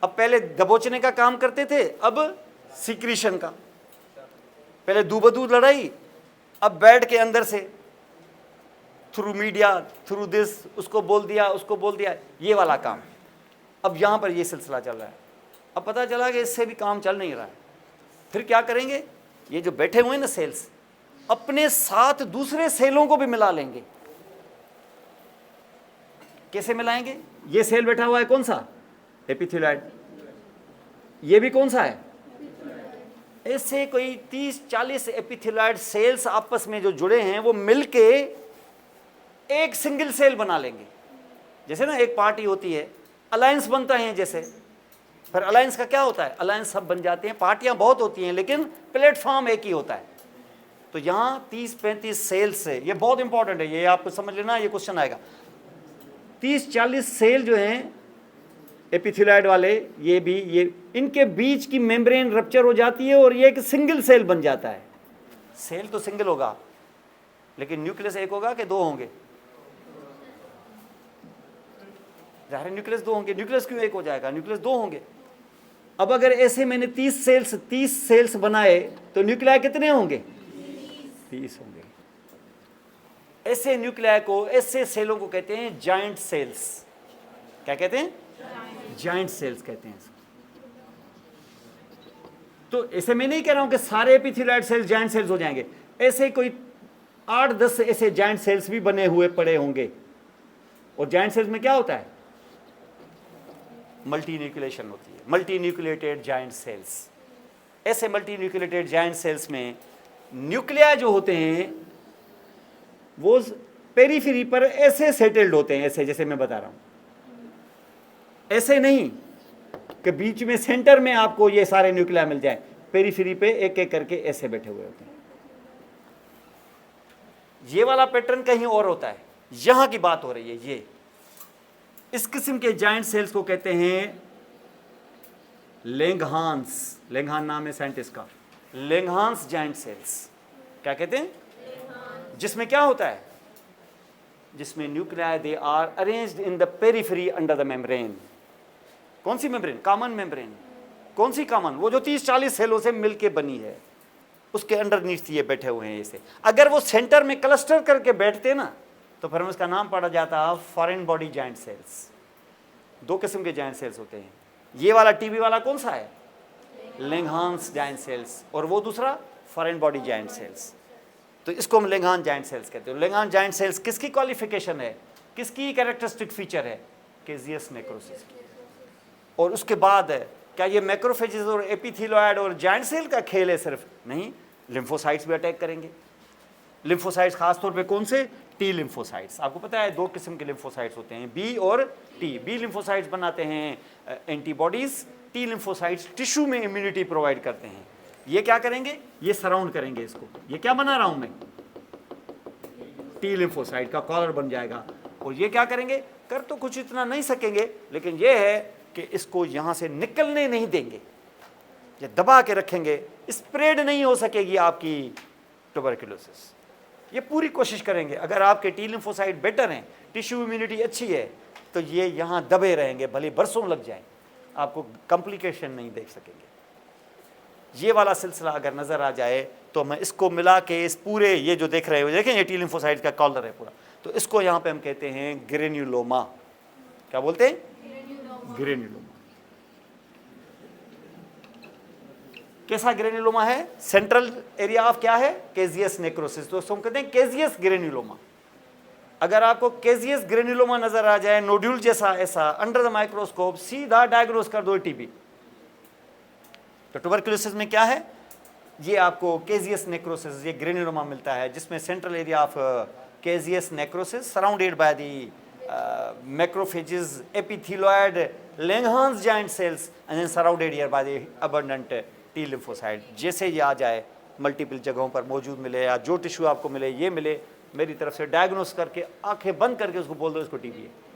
अब पहले दबोचने का काम करते थे, अब सिक्रीशन का, पहले दूबदू लड़ाई, अब बेड के अंदर से थ्रू मीडिया, थ्रू दिस, उसको बोल दिया, उसको बोल दिया, ये वाला काम। अब यहाँ पर ये सिलसिला चल रहा है। अब पता चला कि इससे भी काम चल नहीं रहा है, फिर क्या करेंगे, ये जो बैठे हुए हैं ना सेल्स, अपने साथ दूसरे सेलों को भी मिला लेंगे। कैसे मिलाएंगे, ये सेल बैठा हुआ है कौन सा, एपिथेलियोइड, ये भी कौन सा है, ऐसे कोई 30-40 एपिथेलियोइड सेल्स आपस में जो जुड़े हैं वो मिलके एक सिंगल सेल बना लेंगे। जैसे ना एक पार्टी होती है, अलायंस बनता है जैसे, फिर अलायंस का क्या होता है, अलायंस सब बन जाते हैं, पार्टियां बहुत होती हैं लेकिन प्लेटफॉर्म एक ही होता है। तो यहाँ 30-35 सेल्स से, ये बहुत इंपॉर्टेंट है, ये आपको समझ लेना, ये क्वेश्चन आएगा। 30-40 सेल जो हैं एपिथेलियोइड वाले, ये भी, ये इनके बीच की मेम्ब्रेन रप्चर हो जाती है और ये एक सिंगल सेल बन जाता है। सेल तो सिंगल होगा लेकिन न्यूक्लियस एक होगा कि दो होंगे, ज़ाहिर न्यूक्लियस दो होंगे। न्यूक्लियस क्यों एक हो जाएगा, न्यूक्लियस दो होंगे। अब अगर ऐसे मैंने 30 सेल्स बनाए तो न्यूक्लियाई कितने होंगे, 30 होंगे। ऐसे न्यूक्लियाई को, ऐसे सेलों को कहते हैं जाइंट सेल्स। क्या कहते हैं, जाइंट सेल्स कहते हैं। तो ऐसे मैं नहीं कह रहा हूं कि सारे एपिथेलियोइड सेल्स जाइंट सेल्स हो जाएंगे, ऐसे कोई 8-10 ऐसे जाइंट सेल्स भी बने हुए पड़े होंगे। और जाइंट सेल्स में क्या होता है, मल्टी न्यूक्लिएशन होती है, मल्टी न्यूक्लिएटेड जाइंट सेल्स। ऐसे मल्टी न्यूक्लिएटेड जाइंट सेल्स में न्यूक्लिया जो होते हैं वो पेरीफेरी पर ऐसे सेटल्ड होते हैं, ऐसे जैसे मैं बता रहा हूं, ऐसे नहीं कि बीच में सेंटर में आपको ये सारे न्यूक्लिया मिल जाए, पेरीफेरी पे एक एक करके ऐसे बैठे हुए होते हैं। ये वाला पैटर्न कहीं और होता है, यहां की बात हो रही है। ये इस किस्म के जाइंट सेल्स को कहते हैं लेंगहांस, लेंगहान नाम है साइंटिस्ट का, लेंगहांस जाइंट सेल्स। क्या कहते हैं, जिसमें क्या होता है, जिसमें nuclei they are arranged in the periphery under the membrane. कौन सी मेम्ब्रेन, कॉमन मेम्ब्रेन। कौन सी कॉमन, वो जो 30-40 सेलों से मिलके बनी है, उसके अंडर नीचे ये बैठे हुए हैं ऐसे। अगर वो सेंटर में क्लस्टर करके बैठते ना तो फिर उसका नाम पड़ा जाता फॉरेन बॉडी जाइंट सेल्स। दो किस्म के जाइंट सेल्स होते हैं, ये वाला टीबी वाला कौन सा है, लेंगहांस जाइंट सेल्स, और वो दूसरा फॉरेन बॉडी जाइंट सेल्स। तो इसको हम लेंगहान जाइंट सेल्स कहते हैं। लेंगहान जाइंट सेल्स किसकी क्वालिफिकेशन है, किसकी कैरेक्टरिस्टिक फीचर है, केजियस नेक्रोसिस की। और उसके बाद है, क्या ये मैक्रोफेजेस और एपिथेलियोइड और जाइंट सेल का खेल है सिर्फ, नहीं, लिम्फोसाइट्स भी अटैक करेंगे। लिम्फोसाइट्स खासतौर पे कौन से, टी लिम्फोसाइट्स। आपको पता है 2 किस्म के लिम्फोसाइट्स होते हैं, बी और टी। बी लिम्फोसाइट्स बनाते हैं एंटीबॉडीज, टी लिम्फोसाइट्स टिश्यू में इम्यूनिटी प्रोवाइड करते हैं। ये क्या करेंगे, ये सराउंड करेंगे इसको। ये क्या बना रहा हूं मैं, टी लिम्फोसाइट का कॉलर बन जाएगा। और ये क्या करेंगे, कर तो कुछ इतना नहीं सकेंगे, लेकिन ये है कि इसको यहां से निकलने नहीं देंगे, ये दबा के रखेंगे, स्प्रेड नहीं हो सकेगी आपकी ट्यूबरकुलोसिस। ये पूरी कोशिश करेंगे। अगर आपके टी लिम्फोसाइट बेटर हैं, टिश्यू इम्यूनिटी अच्छी है, तो ये यहाँ दबे रहेंगे, भले बरसों लग जाएं, आपको कॉम्प्लिकेशन नहीं देख सकेंगे। ये वाला सिलसिला अगर नज़र आ जाए तो मैं इसको मिला के इस पूरे, ये जो देख रहे हो, देखें ये टी लिम्फोसाइट का कॉलर है पूरा, तो इसको यहाँ पे हम कहते हैं ग्रेन्युलोमा। क्या बोलते हैं, ग्रेन्युलोमा। कैसा ग्रेन्युलोमा है, सेंट्रल एरिया ऑफ क्या है, केजियस नेक्रोसिस, तो उसको हम कहते हैं केजियस ग्रेन्युलोमा। अगर आपको केजियस ग्रेन्युलोमा नजर आ जाए, नोड्यूल जैसा ऐसा अंडर द माइक्रोस्कोप, सीधा डायग्नोस कर दो टीबी। तो ट्यूबरकुलोसिस में क्या है, ये आपको केजियस नेक्रोसिस, ये ग्रेन्युलोमा मिलता है, जिसमें central area of caseous necrosis surrounded by the macrophages, epithelioid, Langhans giant cells and then surrounded here by the abundant T lymphocyte. जैसे ये आ जाए, मल्टीपल जगहों पर मौजूद मिले, या जो टिश्यू आपको मिले, ये मिले, मेरी तरफ से डायग्नोस करके आंखें बंद करके उसको बोल दो इसको टीबी है।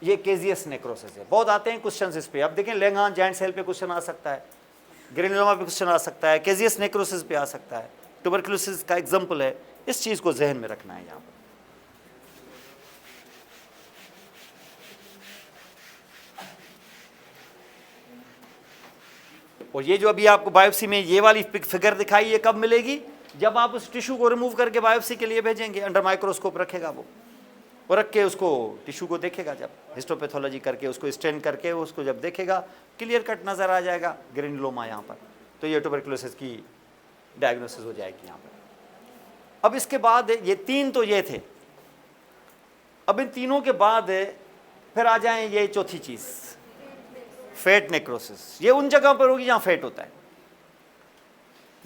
ये केजियस नेक्रोसिस है। बहुत आते हैं क्वेश्चंस इस पे। अब देखें लेंगहान जाइंट सेल पे क्वेश्चन आ सकता है, ग्रेनुलोमा पे क्वेश्चन आ सकता है, केजियस नेक्रोसिस पे आ सकता है, ट्यूबरकुलोसिस का एग्जाम्पल है। इस चीज़ को जहन में रखना है यहाँ पर। और ये जो अभी आपको बायोप्सी में ये वाली फिगर दिखाई, ये कब मिलेगी? जब आप उस टिश्यू को रिमूव करके बायोप्सी के लिए भेजेंगे, अंडर माइक्रोस्कोप रखेगा वो, और रख के उसको टिश्यू को देखेगा, जब हिस्टोपैथोलॉजी करके उसको स्टेन करके उसको जब देखेगा, क्लियर कट नज़र आ जाएगा ग्रेनुलोमा यहाँ पर, तो ये ट्यूबरकुलोसिस की डायग्नोसिस हो जाएगी यहाँ पर। अब इसके बाद ये तीन तो ये थे, अब इन तीनों के बाद फिर आ जाएं ये चौथी चीज़, फेट नेक्रोसिस। ये उन जगह पर होगी जहाँ फेट होता है।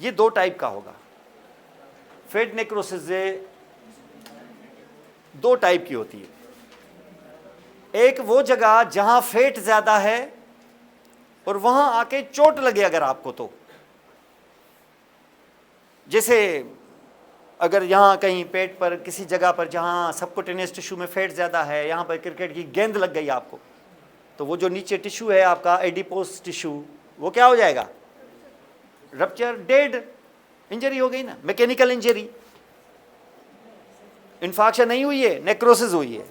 ये दो टाइप का होगा। फेट नेक्रोसिस दो टाइप की होती है। एक वो जगह जहां फेट ज्यादा है और वहां आके चोट लगे अगर आपको, तो जैसे अगर यहां कहीं पेट पर किसी जगह पर जहां सबक्यूटेनियस टिश्यू में फेट ज्यादा है, यहां पर क्रिकेट की गेंद लग गई आपको, तो वो जो नीचे टिश्यू है आपका एडिपोस टिश्यू, वो क्या हो जाएगा? रप्चर, डेड, इंजरी हो गई ना, मैकेनिकल इंजरी। इन्फाक्शन नहीं हुई है, नेक्रोसिस हुई है,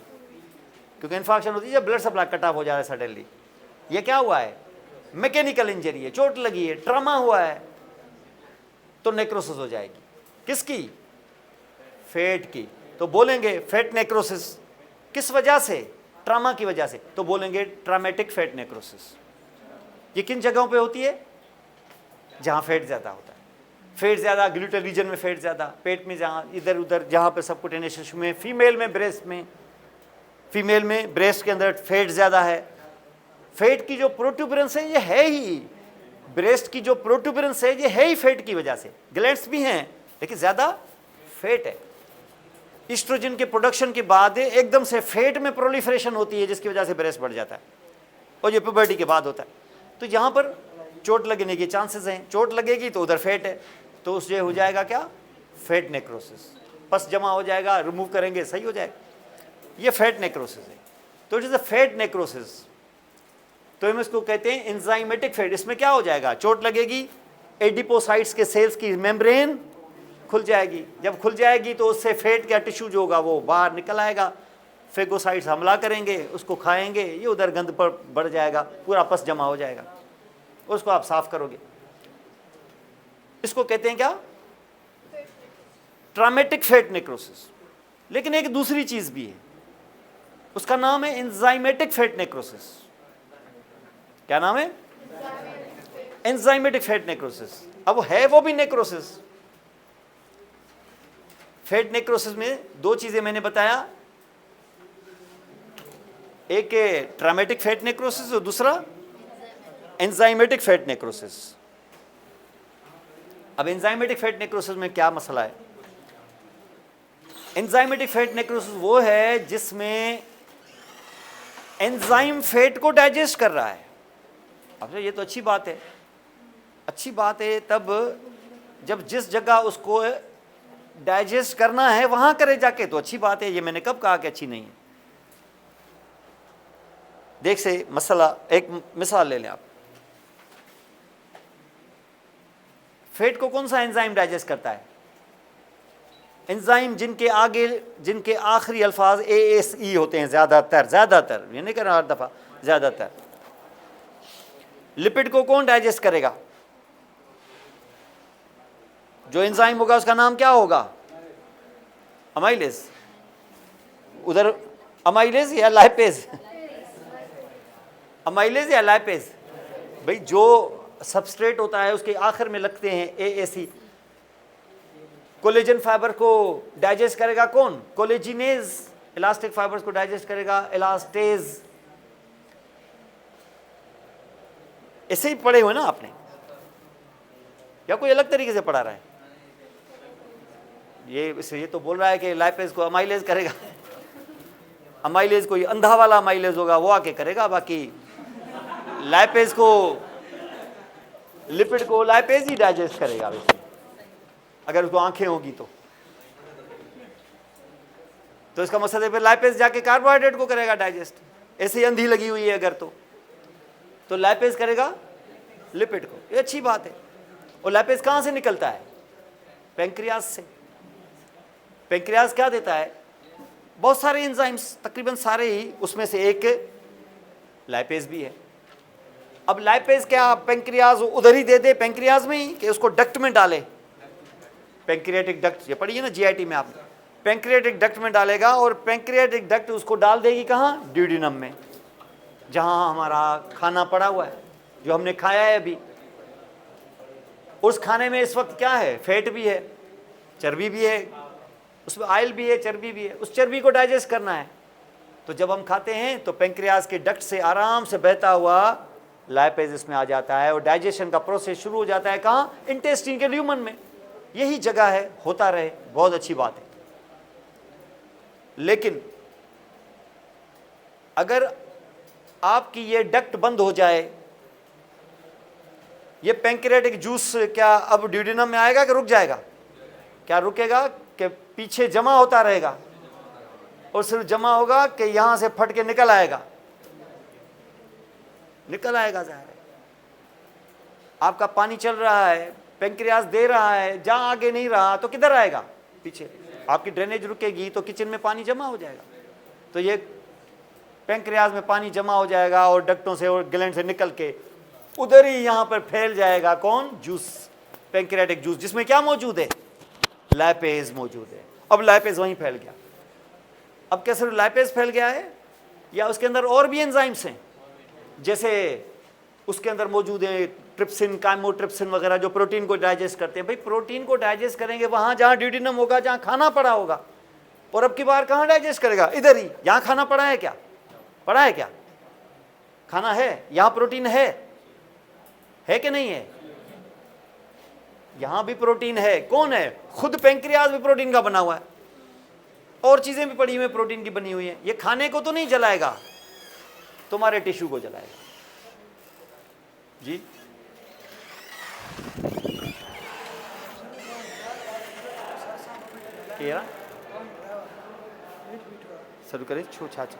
क्योंकि इन्फाक्शन होती है जब ब्लड सप्लाई कट ऑफ हो जाता है सडनली। ये क्या हुआ है? मैकेनिकल इंजरी है, चोट लगी है, ट्रॉमा हुआ है, तो नेक्रोसिस हो जाएगी। किसकी? फेट की। तो बोलेंगे फेट नेक्रोसिस। किस वजह से? ट्रॉमा की वजह से, तो बोलेंगे ट्रॉमेटिक फेट नेक्रोसिस। ये किन जगहों पे होती है? जहां फेट ज्यादा होता है। फेट ज़्यादा, ग्लूटल रीजन में फेट ज़्यादा, पेट में जहाँ इधर उधर जहाँ पे सबक्यूटेनियस टिश्यू में, फीमेल में ब्रेस्ट में, फीमेल में ब्रेस्ट के अंदर फेट ज़्यादा है। फेट की जो प्रोट्यूबरेंस है ये है ही, ब्रेस्ट की जो प्रोट्यूबरेंस है ये है ही फेट की वजह से। ग्लैंड्स भी हैं लेकिन ज़्यादा फेट है। ईस्ट्रोजन के प्रोडक्शन के बाद एकदम से फेट में प्रोलिफरेशन होती है जिसकी वजह से ब्रेस्ट बढ़ जाता है, और ये प्यूबर्टी के बाद होता है। तो यहाँ पर चोट लगने के चांसेस हैं, चोट लगेगी तो उधर फेट है, तो उससे हो जाएगा क्या? Fat necrosis. पस जमा हो जाएगा, रिमूव करेंगे सही हो जाएगा। ये फेट नेक्रोसिस है। तो it is a fat necrosis. तो हम इसको कहते हैं एंजाइमेटिक फेट। इसमें क्या हो जाएगा? चोट लगेगी, एडिपोसाइट्स के सेल्स की मेम्ब्रेन खुल जाएगी। जब खुल जाएगी तो उससे फेट का टिश्यू जो होगा वो बाहर निकल आएगा, फेगोसाइट्स हमला करेंगे, उसको खाएंगे, ये उधर गंद पर बढ़ जाएगा, पूरा पस जमा हो जाएगा, उसको आप साफ करोगे। इसको कहते हैं क्या? Traumatic fat necrosis. लेकिन एक दूसरी चीज भी है, उसका नाम है एंजाइमेटिक फेट नेक्रोसिस। क्या नाम है? Enzymatic fat necrosis. अब है वो भी नेक्रोसिस। फेट नेक्रोसिस में दो चीजें मैंने बताया, एक ट्रॉमेटिक फेट नेक्रोसिस और दूसरा एंजाइमेटिक फेट नेक्रोसिस। अब एंजाइमेटिक फेट नेक्रोसिस में क्या मसला है? एंजाइमेटिक फेट नेक्रोसिस वो है जिसमें एंजाइम फेट को डाइजेस्ट कर रहा है। अब ये तो अच्छी बात है, अच्छी बात है तब जब जिस जगह उसको डाइजेस्ट करना है वहां करे जाके, तो अच्छी बात है। ये मैंने कब कहा कि अच्छी नहीं है? देख से मसला, एक मिसाल ले लें आप। फेट को कौन सा एंजाइम डाइजेस्ट करता है? एंजाइम जिनके आखिरी अल्फाज ASE होते हैं, ज़्यादातर, ये नहीं कहना हर दफ़ा, ज़्यादातर। लिपिड को कौन डाइजेस्ट करेगा? जो एंजाइम होगा उसका नाम क्या होगा? अमाइलेज। उधर अमाइलेज या लाइपेज? अमाइलेज या लाइपेज? भाई जो सबस्ट्रेट होता है उसके आखिर में लगते हैं AAC। कोलेजन फाइबर को डाइजेस्ट करेगा कौन? कोलेजिनेज। इलास्टिक फाइबर्स को डाइजेस्ट करेगा इलास्टेज। ऐसे ही पढ़े हुए ना आपने, या कोई अलग तरीके से पढ़ा रहा है? ये तो बोल रहा है कि लाइपेज को अमाइलेज करेगा। अमाइलेज कोई अंधा वाला अमाइलेज होगा वो आके करेगा, बाकी लाइपेज को, लिपिड को लाइपेज ही डाइजेस्ट करेगा वैसे, अगर उसको आंखें होगी तो इसका मतलब है फिर लाइपेज जाके कार्बोहाइड्रेट को करेगा डाइजेस्ट। ऐसे ही अंधी लगी हुई है अगर तो लाइपेज करेगा लिपिड को, ये अच्छी बात है। और लैपेज कहाँ से निकलता है? पेंक्रियाज से। पेंक्रियाज क्या देता है? बहुत सारे एंजाइम्स, तकरीबन सारे ही, उसमें से एक लाइपेज भी है। अब लाइपेज क्या पेंक्रियाज उधर ही दे दे, पेंक्रियाज में ही, कि उसको डक्ट में डाले? पेंक्रियाटिक डक्ट, ये पढ़िए ना जीआईटी में आपने, पेंक्रियाटिक डक्ट में डालेगा, और पेंक्रियाटिक डक्ट उसको डाल देगी कहाँ? ड्यूडिनम में, जहाँ हमारा खाना पड़ा हुआ है, जो हमने खाया है अभी। उस खाने में इस वक्त क्या है? फैट भी है, चर्बी भी है, उसमें ऑयल भी है, चर्बी भी है। उस चर्बी को डाइजेस्ट करना है, तो जब हम खाते हैं तो पेंक्रियाज के डक्ट से आराम से बहता हुआ लाइपेज इसमें आ जाता है, और डाइजेशन का प्रोसेस शुरू हो जाता है कहाँ? इंटेस्टाइन के ल्यूमन में। यही जगह है, होता रहे, बहुत अच्छी बात है। लेकिन अगर आपकी ये डक्ट बंद हो जाए, ये पेंक्रियाटिक जूस क्या अब ड्यूडिनम में आएगा कि रुक जाएगा? क्या रुकेगा कि पीछे जमा होता रहेगा? और सिर्फ जमा होगा कि यहां से फट के निकल आएगा? निकल आएगा जाहिर है। आपका पानी चल रहा है, पेंक्रियाज दे रहा है, जहां आगे नहीं रहा तो किधर आएगा? पीछे। आपकी ड्रेनेज रुकेगी तो किचन में पानी जमा हो जाएगा, तो ये पेंक्रियाज में पानी जमा हो जाएगा, और डक्टों से और ग्लैंड से निकल के उधर ही यहां पर फैल जाएगा। कौन? जूस, पेंक्रियाटिक जूस, जिसमें क्या मौजूद है? लाइपेज मौजूद है। अब लाइपेज वहीं फैल गया। अब क्या सिर्फ लाइपेज फैल गया है, या उसके अंदर और भी एंजाइम्स हैं? जैसे उसके अंदर मौजूद है ट्रिप्सिन, काइमोट्रिप्सिन वगैरह, जो प्रोटीन को डाइजेस्ट करते हैं। भाई प्रोटीन को डाइजेस्ट करेंगे वहां जहां ड्यूडिनम होगा, जहां खाना पड़ा होगा। और अब की बार कहां डाइजेस्ट करेगा? इधर ही, यहां खाना पड़ा है क्या? पड़ा है क्या? खाना है, यहां प्रोटीन है कि नहीं है? यहां भी प्रोटीन है। कौन है? खुद पेंक्रियाज भी प्रोटीन का बना हुआ है, और चीजें भी पड़ी हुई प्रोटीन की बनी हुई है। ये खाने को तो नहीं जलाएगा, तुम्हारे टिश्यू को जलाएगा। जी क्या शुरू करें? छो छाछ।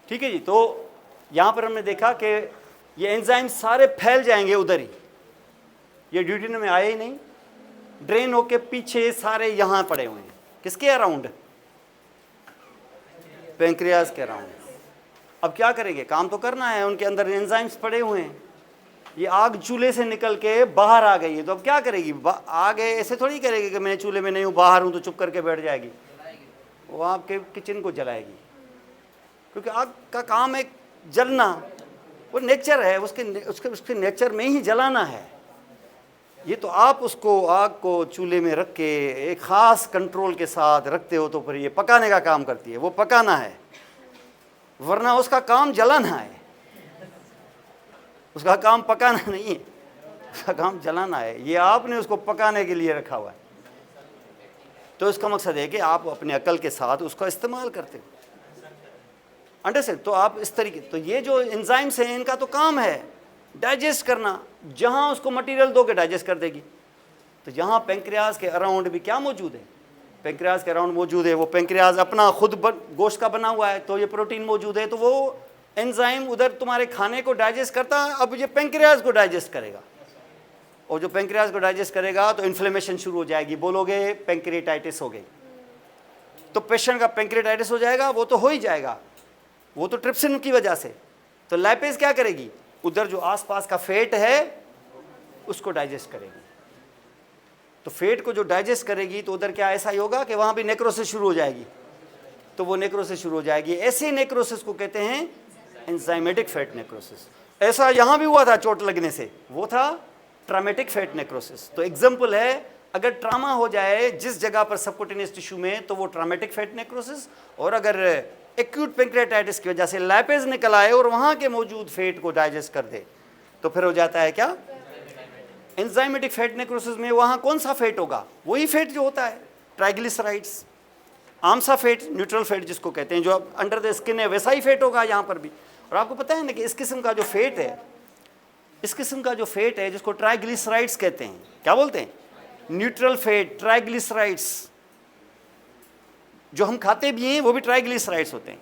ठीक है जी। तो यहाँ पर हमने देखा कि ये एंजाइम सारे फैल जाएंगे उधर ही, ये ड्यूडिनम में आए ही नहीं, ड्रेन होके पीछे सारे यहाँ पड़े हुए हैं। किसके अराउंड? पेंक्रियाज के अराउंड। अब क्या करेंगे, काम तो करना है, उनके अंदर एंजाइम्स पड़े हुए हैं, ये आग चूल्हे से निकल के बाहर आ गई है, तो अब क्या करेगी, आगे ऐसे थोड़ी करेगी कि मैं चूल्हे में नहीं हूँ, बाहर हूँ, तो चुप करके बैठ जाएगी, वो आपके किचन को जलाएगी, क्योंकि आग का काम है जलना, वो नेचर है, उसके नेचर में ही जलाना है। ये तो आप उसको आग को चूल्हे में रख के एक ख़ास कंट्रोल के साथ रखते हो, तो फिर ये पकाने का काम करती है, वो पकाना है, वरना उसका काम जलाना है, उसका काम पकाना नहीं है, उसका काम जलाना है। ये आपने उसको पकाने के लिए रखा हुआ है। तो इसका मकसद है कि आप अपने अकल के साथ उसका इस्तेमाल करते हो, अंडरस्टैंड। तो आप इस तरीके, तो ये जो एंजाइम्स हैं इनका तो काम है डाइजेस्ट करना, जहाँ उसको मटेरियल दो के डाइजेस्ट कर देगी। तो यहाँ पेंक्रियाज के अराउंड भी क्या मौजूद है, पेंक्रियाज के अराउंड मौजूद है, वो पेंक्रियाज अपना खुद गोश्त का बना हुआ है, तो ये प्रोटीन मौजूद है, तो वो एंजाइम उधर तुम्हारे खाने को डाइजेस्ट करता है, अब ये पेंक्रियाज को डाइजेस्ट करेगा, और जो पेंक्रियाज को डाइजेस्ट करेगा तो इन्फ्लेमेशन शुरू हो जाएगी, बोलोगे पेंक्रियाटाइटिस हो गई, तो पेशेंट का पेंक्रियाटाइटिस हो जाएगा, वो तो हो ही जाएगा, वो तो ट्रिप्सिन की वजह से। तो लैपेज क्या करेगी, उधर जो आसपास का फैट है उसको डाइजेस्ट करेगी, तो फैट को जो डाइजेस्ट करेगी तो उधर क्या ऐसा ही होगा कि वहाँ भी नेक्रोसिस शुरू हो जाएगी, तो वो नेक्रोसिस शुरू हो जाएगी। ऐसे नेक्रोसिस को कहते हैं एंजाइमेटिक फैट नेक्रोसिस। ऐसा यहाँ भी हुआ था चोट लगने से, वो था ट्रामेटिक फैट नेक्रोसिस। तो एग्जाम्पल है, अगर ट्रामा हो जाए जिस जगह पर सबकुटेनियस टिश्यू में, तो वो ट्रामेटिक फैट नेक्रोसिस, और अगर एक्यूट पेंक्रियाटाइटिस की वजह से लैपेज निकल आए और वहाँ के मौजूद फैट को डाइजेस्ट कर दे, तो फिर हो जाता है क्या, एंजाइमेटिक फैट नेक्रोसिस में वहाँ कौन सा फैट होगा, वही फैट जो होता है ट्राइग्लिसराइड्स, आमसा फैट, न्यूट्रल फैट जिसको कहते हैं, जो अंडर द स्किन है वैसा ही फैट होगा यहाँ पर भी। और आपको पता है ना कि इस किस्म का जो फैट है, इस किस्म का जो फैट है जिसको ट्राइग्लिसराइड्स कहते हैं, क्या बोलते हैं, न्यूट्रल फैट, ट्राइग्लिसराइड्स, जो हम खाते भी हैं वो भी ट्राइग्लिसराइड्स होते हैं।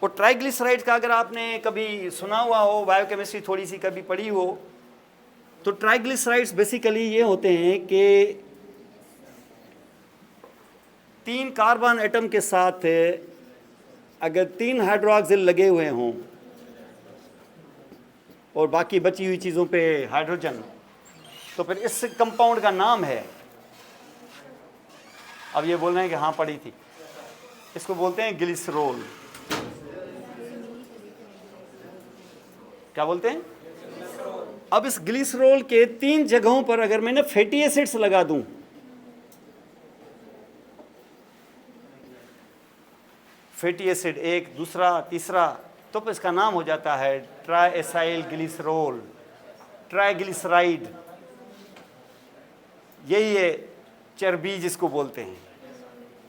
और ट्राइग्लिसराइड्स का अगर आपने कभी सुना हुआ हो, बायोकेमिस्ट्री थोड़ी सी कभी पढ़ी हो, तो ट्राइग्लिसराइड्स बेसिकली ये होते हैं कि 3 कार्बन एटम के साथ अगर 3 हाइड्रोक्सिल लगे हुए हों और बाकी बची हुई चीज़ों पे हाइड्रोजन, तो फिर इस कंपाउंड का नाम है, अब ये बोल रहे हैं कि हाँ पढ़ी थी, इसको बोलते हैं ग्लिसरॉल। क्या बोलते हैं, अब इस ग्लिसरॉल के 3 जगहों पर अगर मैंने फैटी एसिड्स लगा दूं, फैटी एसिड एक, दूसरा, तीसरा, तो फिर इसका नाम हो जाता है ट्राइएसाइल ग्लिसरॉल, ट्राइग्लिसराइड। यही है चर्बी जिसको बोलते हैं,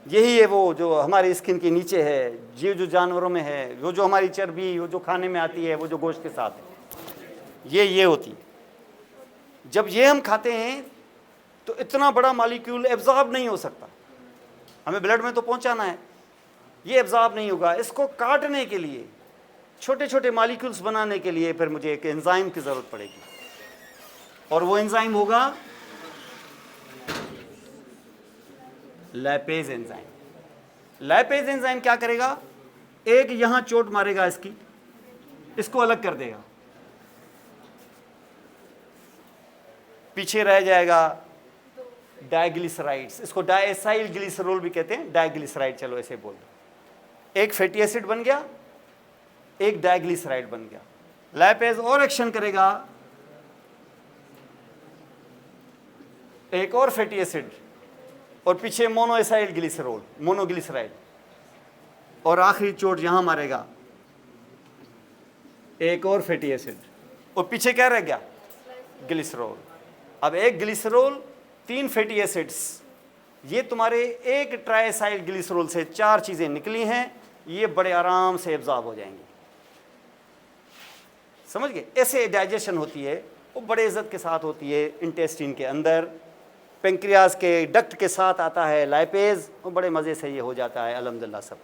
यही है वो जो हमारी स्किन के नीचे है, ये जो जानवरों में है, वो जो हमारी चर्बी, वो जो खाने में आती है, वो जो गोश्त के साथ है, ये होती है। जब ये हम खाते हैं तो इतना बड़ा मॉलिक्यूल एब्जॉर्ब नहीं हो सकता, हमें ब्लड में तो पहुंचाना है, ये एब्जॉर्ब नहीं होगा। इसको काटने के लिए, छोटे छोटे मॉलिक्यूल्स बनाने के लिए फिर मुझे एक एंजाइम की ज़रूरत पड़ेगी, और वो एंजाइम होगा लैपेज एंजाइम। लैपेज एंजाइम क्या करेगा, एक यहां चोट मारेगा इसकी, इसको अलग कर देगा, पीछे रह जाएगा डाइग्लिसराइड्स, इसको डाइएसाइल ग्लिसरॉल भी कहते हैं, डाइग्लिसराइड, चलो ऐसे बोल दो। एक फैटी एसिड बन गया, एक डाइग्लिसराइड बन गया। लैपेज और एक्शन करेगा, एक और फैटी एसिड, और पीछे मोनोएसाइल ग्लिसरॉल, मोनोग्लिसराइड, और आखिरी चोट यहां मारेगा, एक और फैटी एसिड, और पीछे क्या रह गया, ग्लिसरॉल। अब एक ग्लिसरॉल, 3 फैटी एसिड्स, ये तुम्हारे एक ट्राइएसाइल ग्लिसरॉल से 4 चीज़ें निकली हैं, ये बड़े आराम से एब्जॉर्ब हो जाएंगी, समझ गए। ऐसे डाइजेशन होती है, वो बड़े इज्जत के साथ होती है इंटेस्टाइन के अंदर, पेंक्रियाज के डक्ट के साथ आता है लाइपेज, वो बड़े मज़े से ये हो जाता है अल्हम्दुलिल्लाह। सब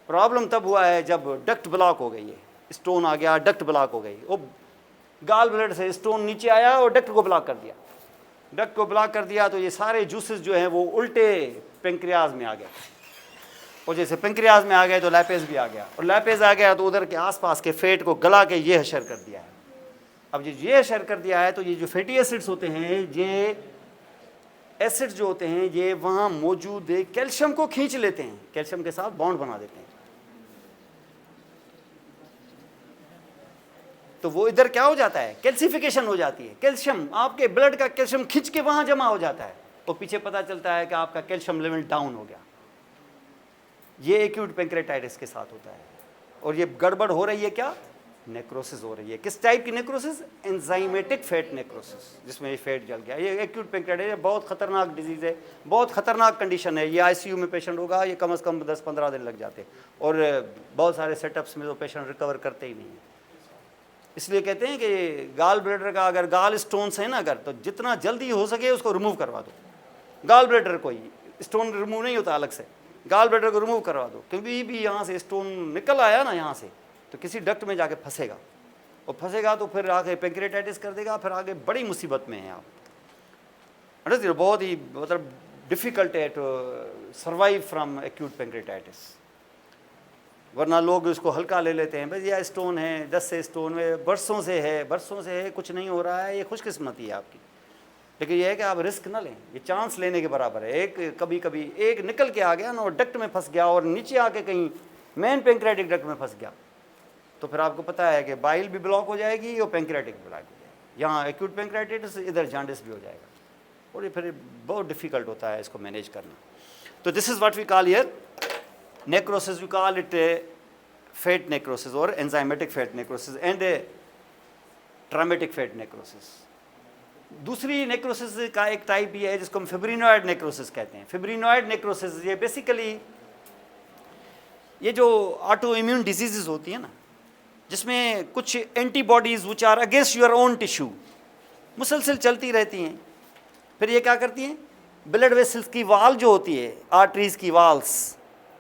प्रॉब्लम तब हुआ है जब डक्ट ब्लॉक हो गई है, स्टोन आ गया, डक्ट ब्लॉक हो गई, वो गाल ब्लड से स्टोन नीचे आया और डक्ट को ब्लॉक कर दिया, डक्ट को ब्लॉक कर दिया, तो ये सारे जूसेस जो हैं वो उल्टे पेंक्रियाज में आ गए, और जैसे पेंक्रियाज में आ गए तो लैपेज भी आ गया, और लैपेज आ गया तो उधर के आसपास के फैट को गला के ये हशर कर दिया है। अब ये हशर कर दिया है तो ये जो फैटी एसिड्स होते हैं, ये एसिड्स जो होते हैं ये वहाँ मौजूद कैल्शियम को खींच लेते हैं, कैल्शियम के साथ बॉन्ड बना देते हैं। तो वो इधर क्या हो जाता है, कैल्सिफिकेशन हो जाती है, कैल्शियम आपके ब्लड का कैल्शियम खींच के वहाँ जमा हो जाता है, और पीछे पता चलता है कि आपका कैल्शियम लेवल डाउन हो गया। ये एक्यूट पेंक्रेटाइटिस के साथ होता है। और ये गड़बड़ हो रही है क्या, नेक्रोसिस हो रही है। किस टाइप की नेक्रोसिस, एंजाइमेटिक फैट नेक्रोसिस, जिसमें ये फैट जल गया। ये एक्यूट पेंक्रेटाइटिस बहुत खतरनाक डिजीज़ है, बहुत खतरनाक कंडीशन है। ये आईसीयू में पेशेंट होगा, ये कम से कम 10-15 दिन लग जाते हैं, और बहुत सारे सेटअप्स में तो पेशेंट रिकवर करते ही नहीं है। इसलिए कहते हैं कि गाल ब्लैडर का अगर गाल स्टोन्स है ना अगर, तो जितना जल्दी हो सके उसको रिमूव करवा दो। गाल ब्लैडर कोई स्टोन रिमूव नहीं होता अलग से, गाल ब्लैडर को रिमूव करवा दो, क्योंकि भी यहाँ से स्टोन निकल आया ना यहाँ से, तो किसी डक्ट में जाके फंसेगा, और फंसेगा तो फिर आगे पेंक्रेटाइटिस कर देगा, फिर आगे बड़ी मुसीबत में है आप। बहुत ही मतलब डिफ़िकल्ट है to survive from acute pancreatitis. वरना लोग उसको हल्का ले लेते हैं, बस ये स्टोन है, 10 से स्टोन में बरसों से है, कुछ नहीं हो रहा है, ये खुशकिस्मती है आपकी। लेकिन ये है कि आप रिस्क ना लें, ये चांस लेने के बराबर है। एक कभी कभी एक निकल के आ गया ना, और डक्ट में फंस गया, और नीचे आके कहीं मेन पेंक्रेटिक डक्ट में फंस गया, तो फिर आपको पता है कि बाइल भी ब्लॉक हो जाएगी और पेंक्रेटिक ब्लॉक हो जाएगी। यहाँ एक्यूट पेंक्रेटाइटिस, इधर जॉन्डिस भी हो जाएगा, और ये फिर बहुत डिफ़िकल्ट होता है इसको मैनेज करना। तो this is what we call here necrosis. We call it fat necrosis or enzymatic fat necrosis and traumatic fat necrosis. दूसरी नेक्रोसिस का एक टाइप ये है जिसको हम फिब्रिनॉइड नेक्रोसिस कहते हैं। फिब्रिनॉइड नेक्रोसिस ये बेसिकली ये जो ऑटो इम्यून डिजीजेस होती है ना, जिसमें कुछ antibodies which are against your own tissue मुसलसल चलती रहती हैं। फिर ये क्या करती हैं, ब्लड वेसल्स की वाल जो होती है, आर्टरीज की वाल्स,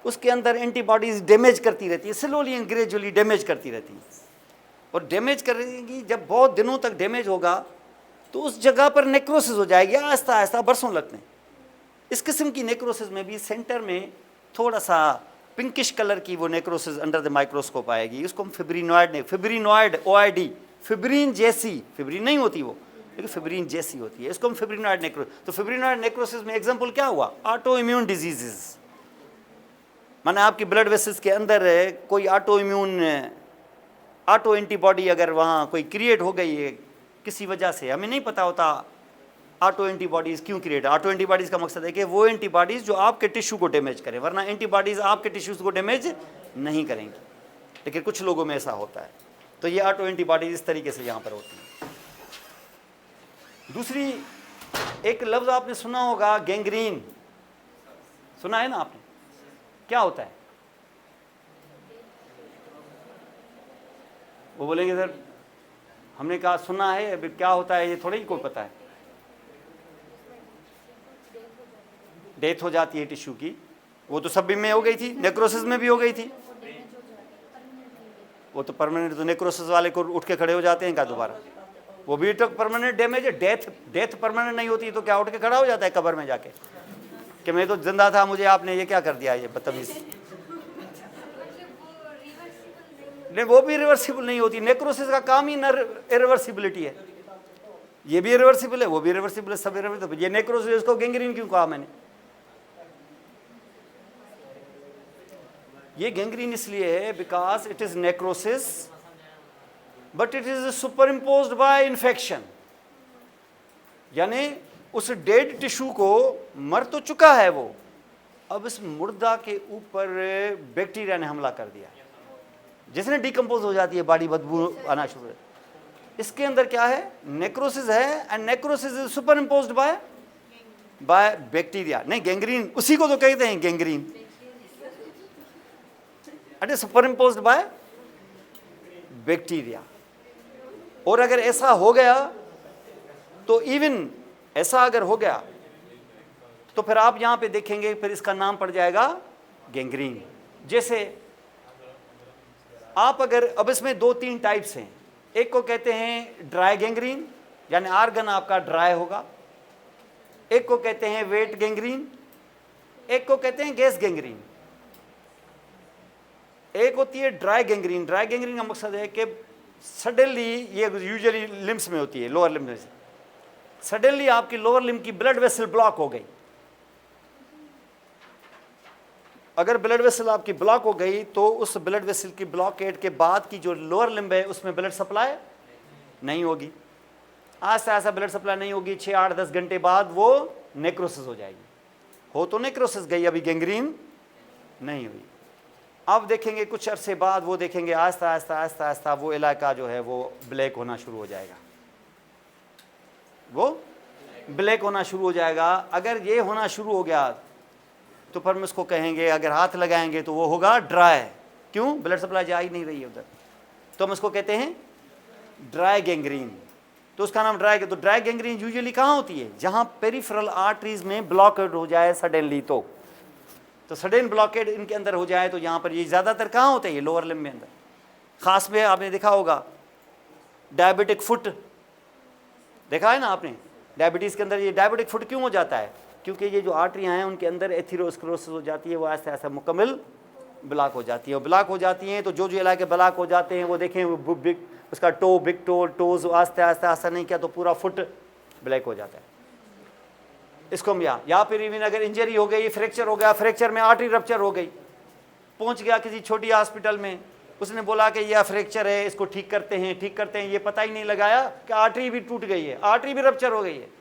उसके अंदर एंटीबॉडीज डैमेज करती रहती है, स्लोली एंड ग्रेजुअली डैमेज करती रहती है। और डैमेज करेगी, जब बहुत दिनों तक डैमेज होगा तो उस जगह पर नेक्रोसिस हो जाएगी, आहिस्ता आहिस्ता बरसों लगते हैं। इस किस्म की नेक्रोसिस में भी सेंटर में थोड़ा सा पिंकिश कलर की वो नेक्रोसिस अंडर द माइक्रोस्कोप आएगी। उसको हम फिब्रिनॉइड OID, फिब्रिन जैसी, फिब्रिन नहीं होती वो, लेकिन फिब्रिन जैसी होती है, इसको हम फिब्रिनॉइड नेक्रोसिस। तो फिब्रिनॉइड नेक्रोसिस में एग्जाम्पल क्या हुआ, ऑटो इम्यून डिजीजेस, माने आपकी ब्लड वेसल्स के अंदर कोई ऑटो एंटीबॉडी अगर वहाँ कोई क्रिएट हो गई है किसी वजह से, हमें नहीं पता होता ऑटो एंटीबॉडीज़ क्यों क्रिएट। ऑटो एंटीबॉडीज़ का मकसद है कि वो एंटीबॉडीज़ जो आपके टिश्यू को डैमेज करें, वरना एंटीबॉडीज़ आपके टिश्यूज़ को डैमेज नहीं करेंगी, लेकिन कुछ लोगों में ऐसा होता है। तो ये ऑटो एंटीबॉडीज़ इस तरीके से यहाँ पर होती हैं। दूसरी एक लफ्ज़ आपने सुना होगा, गैंग्रीन, सुना है ना आपने, क्या होता है? वो बोलेंगे सर हमने कहा सुना है, अभी क्या होता है ये थोड़ा ही को पता है। डेथ हो जाती है टिश्यू की, वो तो सब में हो गई थी, नेक्रोसिस में भी हो गई थी। वो तो परमानेंट, तो नेक्रोसिस वाले को उठ के खड़े हो जाते हैं क्या दोबारा, वो भी तो परमानेंट डैमेज है। डेथ परमानेंट नहीं होती तो क्या उठ के खड़ा हो जाता है कब्र में जाके कि मैं तो जिंदा था, मुझे आपने ये क्या कर दिया, ये बदतमीज। नहीं, वो भी रिवर्सिबल नहीं होती। नेक्रोसिस का काम ही इरिवर्सिबिलिटी है, ये भी इरिवर्सिबल है, वो भी इरिवर्सिबल है, सब इरिवर्सिबल। ये नेक्रोसिस, इसको गैंग्रीन क्यों कहा मैंने? ये गैंग्रीन इसलिए है because it is necrosis but it is super imposed bye infection, यानी उस डेड टिश्यू को मर तो चुका है वो, अब इस मुर्दा के ऊपर बैक्टीरिया ने हमला कर दिया, जिसने डिकम्पोज हो जाती है बॉडी, बदबू आना शुरू है। इसके अंदर क्या है, नेक्रोसिस है, and necrosis is super imposed by bacteria. नहीं, गैंग्रीन उसी को तो कहते हैं gangrene, it is super imposed by bacteria. और अगर ऐसा हो गया तो इवन ऐसा अगर हो गया तो फिर आप यहां पे देखेंगे, फिर इसका नाम पड़ जाएगा गैंग्रीन। जैसे आप अगर, अब इसमें 2-3 टाइप्स हैं, एक को कहते हैं ड्राई गैंग्रीन, यानी आर्गन आपका ड्राई होगा, एक को कहते हैं वेट गैंग्रीन, एक को कहते हैं गैस गैंग्रीन। एक होती है ड्राई गैंग्रीन। ड्राई गैंग्रीन का मकसद है कि सडनली, ये यूजुअली लिम्स में होती है, लोअर लिम्स में, सडनली आपकी लोअर लिम्ब की ब्लड वेसल ब्लॉक हो गई। अगर ब्लड वेसल आपकी ब्लॉक हो गई तो उस ब्लड वेसल की ब्लॉकेट के बाद की जो लोअर लिम्ब है उसमें ब्लड सप्लाई नहीं होगी। आस्ते आस्ते ब्लड सप्लाई नहीं होगी, 6, 8, 10 घंटे बाद वो नेक्रोसिस हो जाएगी। हो तो नेक्रोसिस गई, अभी गैंग्रीन नहीं हुई। अब देखेंगे कुछ अरसे बाद वो देखेंगे आस्ता आस्ता आस्ता आस्ता वो इलाका जो है वो ब्लैक होना शुरू हो जाएगा, वो ब्लैक होना शुरू हो जाएगा। अगर ये होना शुरू हो गया तो फिर हम इसको कहेंगे, अगर हाथ लगाएंगे तो वो होगा ड्राई। क्यों? ब्लड सप्लाई जा ही नहीं रही है उधर, तो हम इसको कहते हैं ड्राई गैंग्रीन। तो उसका नाम ड्राई। तो ड्राई गैंग्रीन यूजुअली कहाँ होती है? जहाँ पेरिफेरल आर्टरीज में ब्लॉकेड हो जाए सडनली, तो सडन ब्लॉकेड इनके अंदर हो जाए तो यहाँ पर ये ज़्यादातर कहाँ होते हैं? ये लोअर लिम्ब में अंदर। ख़ास में आपने देखा होगा डायबिटिक फुट, देखा है ना आपने? डायबिटीज़ के अंदर ये डायबिटिक फुट क्यों हो जाता है? क्योंकि ये जो आर्टरियाँ हैं उनके अंदर एथेरोस्क्लेरोसिस हो जाती है, वो ऐसा ऐसा मुकम्मल ब्लॉक हो जाती है। और ब्लॉक हो जाती हैं तो जो जो इलाके ब्लॉक हो जाते हैं वो देखें, वो बिग, उसका टो, बिग टो, टोज आस्ते आस्ते आस्ता नहीं किया तो पूरा फुट ब्लैक हो जाता है। इसको हम या फिर इवन अगर इंजरी हो गई, फ्रैक्चर हो गया, फ्रैक्चर में आर्टरी रप्चर हो गई, पहुंच गया किसी छोटी हॉस्पिटल में, उसने बोला कि यह फ्रैक्चर है, इसको ठीक करते हैं, ये पता ही नहीं लगाया कि आर्टरी भी टूट गई है, आर्टरी भी रप्चर हो गई है।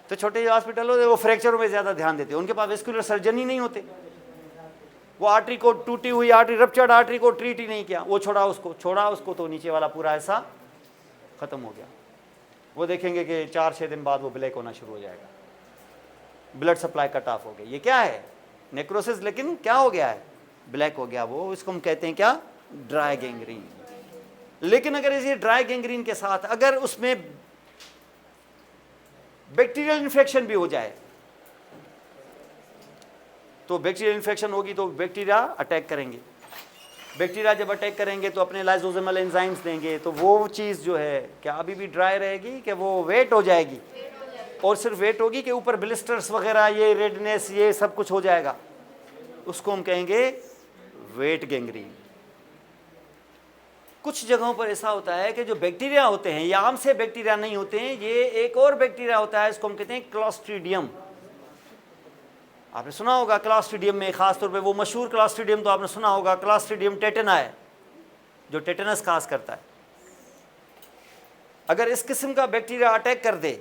तो छोटे हॉस्पिटल होते वो फ्रैक्चरों में ज़्यादा ध्यान देते हैं, उनके पास वेस्कुलर सर्जन ही नहीं होते। वो आर्टरी को, टूटी हुई आर्टरी, रप्चर्ड आर्टरी को ट्रीट ही नहीं किया, वो छोड़ा उसको तो नीचे वाला पूरा ऐसा ख़त्म हो गया। वो देखेंगे कि 4-6 दिन बाद वो ब्लैक होना शुरू हो जाएगा, ब्लड सप्लाई कट ऑफ हो गई। ये क्या है? नेक्रोसिस, लेकिन क्या हो गया है? ब्लैक हो गया वो। इसको हम कहते हैं क्या? Dry gangrene. लेकिन अगर इस ड्राई गैंग्रीन के साथ अगर उसमें बैक्टीरियल इन्फेक्शन भी हो जाए, तो बैक्टीरियल इन्फेक्शन होगी तो बैक्टीरिया अटैक करेंगे। बैक्टीरिया जब अटैक करेंगे तो अपने लाइसोसोमल एंजाइम्स देंगे, तो वो चीज़ जो है क्या अभी भी ड्राई रहेगी कि वो वेट हो जाएगी? और सिर्फ वेट होगी कि ऊपर ब्लिस्टर्स वगैरह, ये रेडनेस, ये सब कुछ हो जाएगा? उसको हम कहेंगे वेट गैंग्रीन। कुछ जगहों पर ऐसा होता है कि जो बैक्टीरिया होते हैं, ये आम से बैक्टीरिया नहीं होते हैं, ये एक और बैक्टीरिया होता है, इसको हम कहते हैं क्लॉस्ट्रीडियम। आपने सुना होगा क्लॉस्ट्रीडियम में, खासतौर पे वो मशहूर क्लॉस्ट्रीडियम तो आपने सुना होगा, क्लॉस्ट्रीडियम टेटना है, जो टेटनस काज करता है। अगर इस किस्म का बैक्टीरिया अटैक कर दे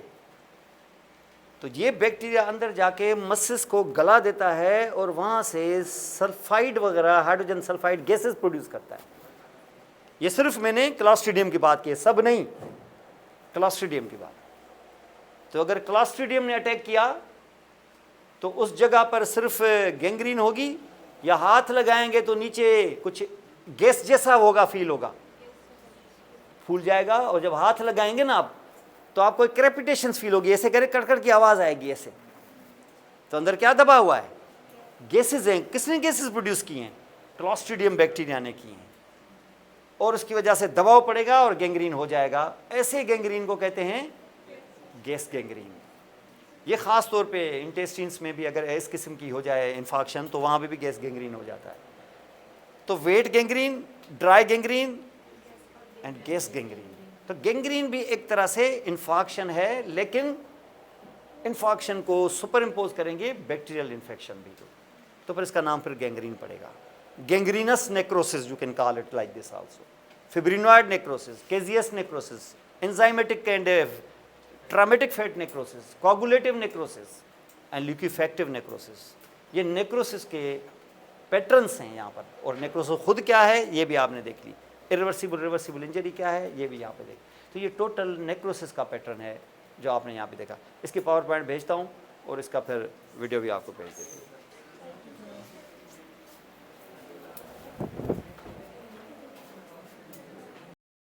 तो ये बैक्टीरिया अंदर जाके मस्तिष्क को गला देता है और वहाँ से सल्फाइड वगैरह, हाइड्रोजन सल्फाइड गैसेस प्रोड्यूस करता है। ये सिर्फ मैंने क्लॉस्ट्रीडियम की बात की है, सब नहीं, क्लॉस्ट्रीडियम की बात। तो अगर क्लॉस्ट्रीडियम ने अटैक किया तो उस जगह पर सिर्फ गैंग्रीन होगी, या हाथ लगाएंगे तो नीचे कुछ गैस जैसा होगा, फील होगा, फूल जाएगा। और जब हाथ लगाएंगे ना आप, तो आपको एक क्रेपिटेशन फील होगी, ऐसे करे कड़कड़ की आवाज़ आएगी ऐसे। तो अंदर क्या दबा हुआ है? गैसेस हैं। किसने गैसेस प्रोड्यूस की हैं? क्लॉस्ट्रीडियम बैक्टीरिया ने की हैं, और उसकी वजह से दबाव पड़ेगा और गैंग्रीन हो जाएगा। ऐसे गैंग्रीन को कहते हैं गैस गैंग्रीन। ये ख़ास तौर पे इंटेस्टिन्स में भी अगर इस किस्म की हो जाए इन्फेक्शन, तो वहाँ पे भी गैस गैंग्रीन हो जाता है। तो wet gangrene, dry gangrene and gas gangrene. तो गैंग्रीन भी एक तरह से इन्फेक्शन है, लेकिन इन्फेक्शन को सुपर इम्पोज करेंगे बैक्टीरियल इन्फेक्शन भी, तो फिर इसका नाम फिर गैंग्रीन पड़ेगा। Gangrenous necrosis, you can call it like this also. Fibrinoid necrosis, caseous necrosis, enzymatic and traumatic fat necrosis, coagulative necrosis and liquefactive necrosis. ये नेक्रोसिस के पैटर्न्स हैं यहाँ पर। और नेक्रोसिस खुद क्या है ये भी आपने देख ली, इरिवर्सिबल रिवर्सिबल इंजरी क्या है ये भी यहाँ पे देख। तो ये टोटल नेक्रोसिस का पैटर्न है जो आपने यहाँ पे देखा। इसकी पावर पॉइंट भेजता हूँ और इसका फिर वीडियो भी आपको भेज देती हूँ।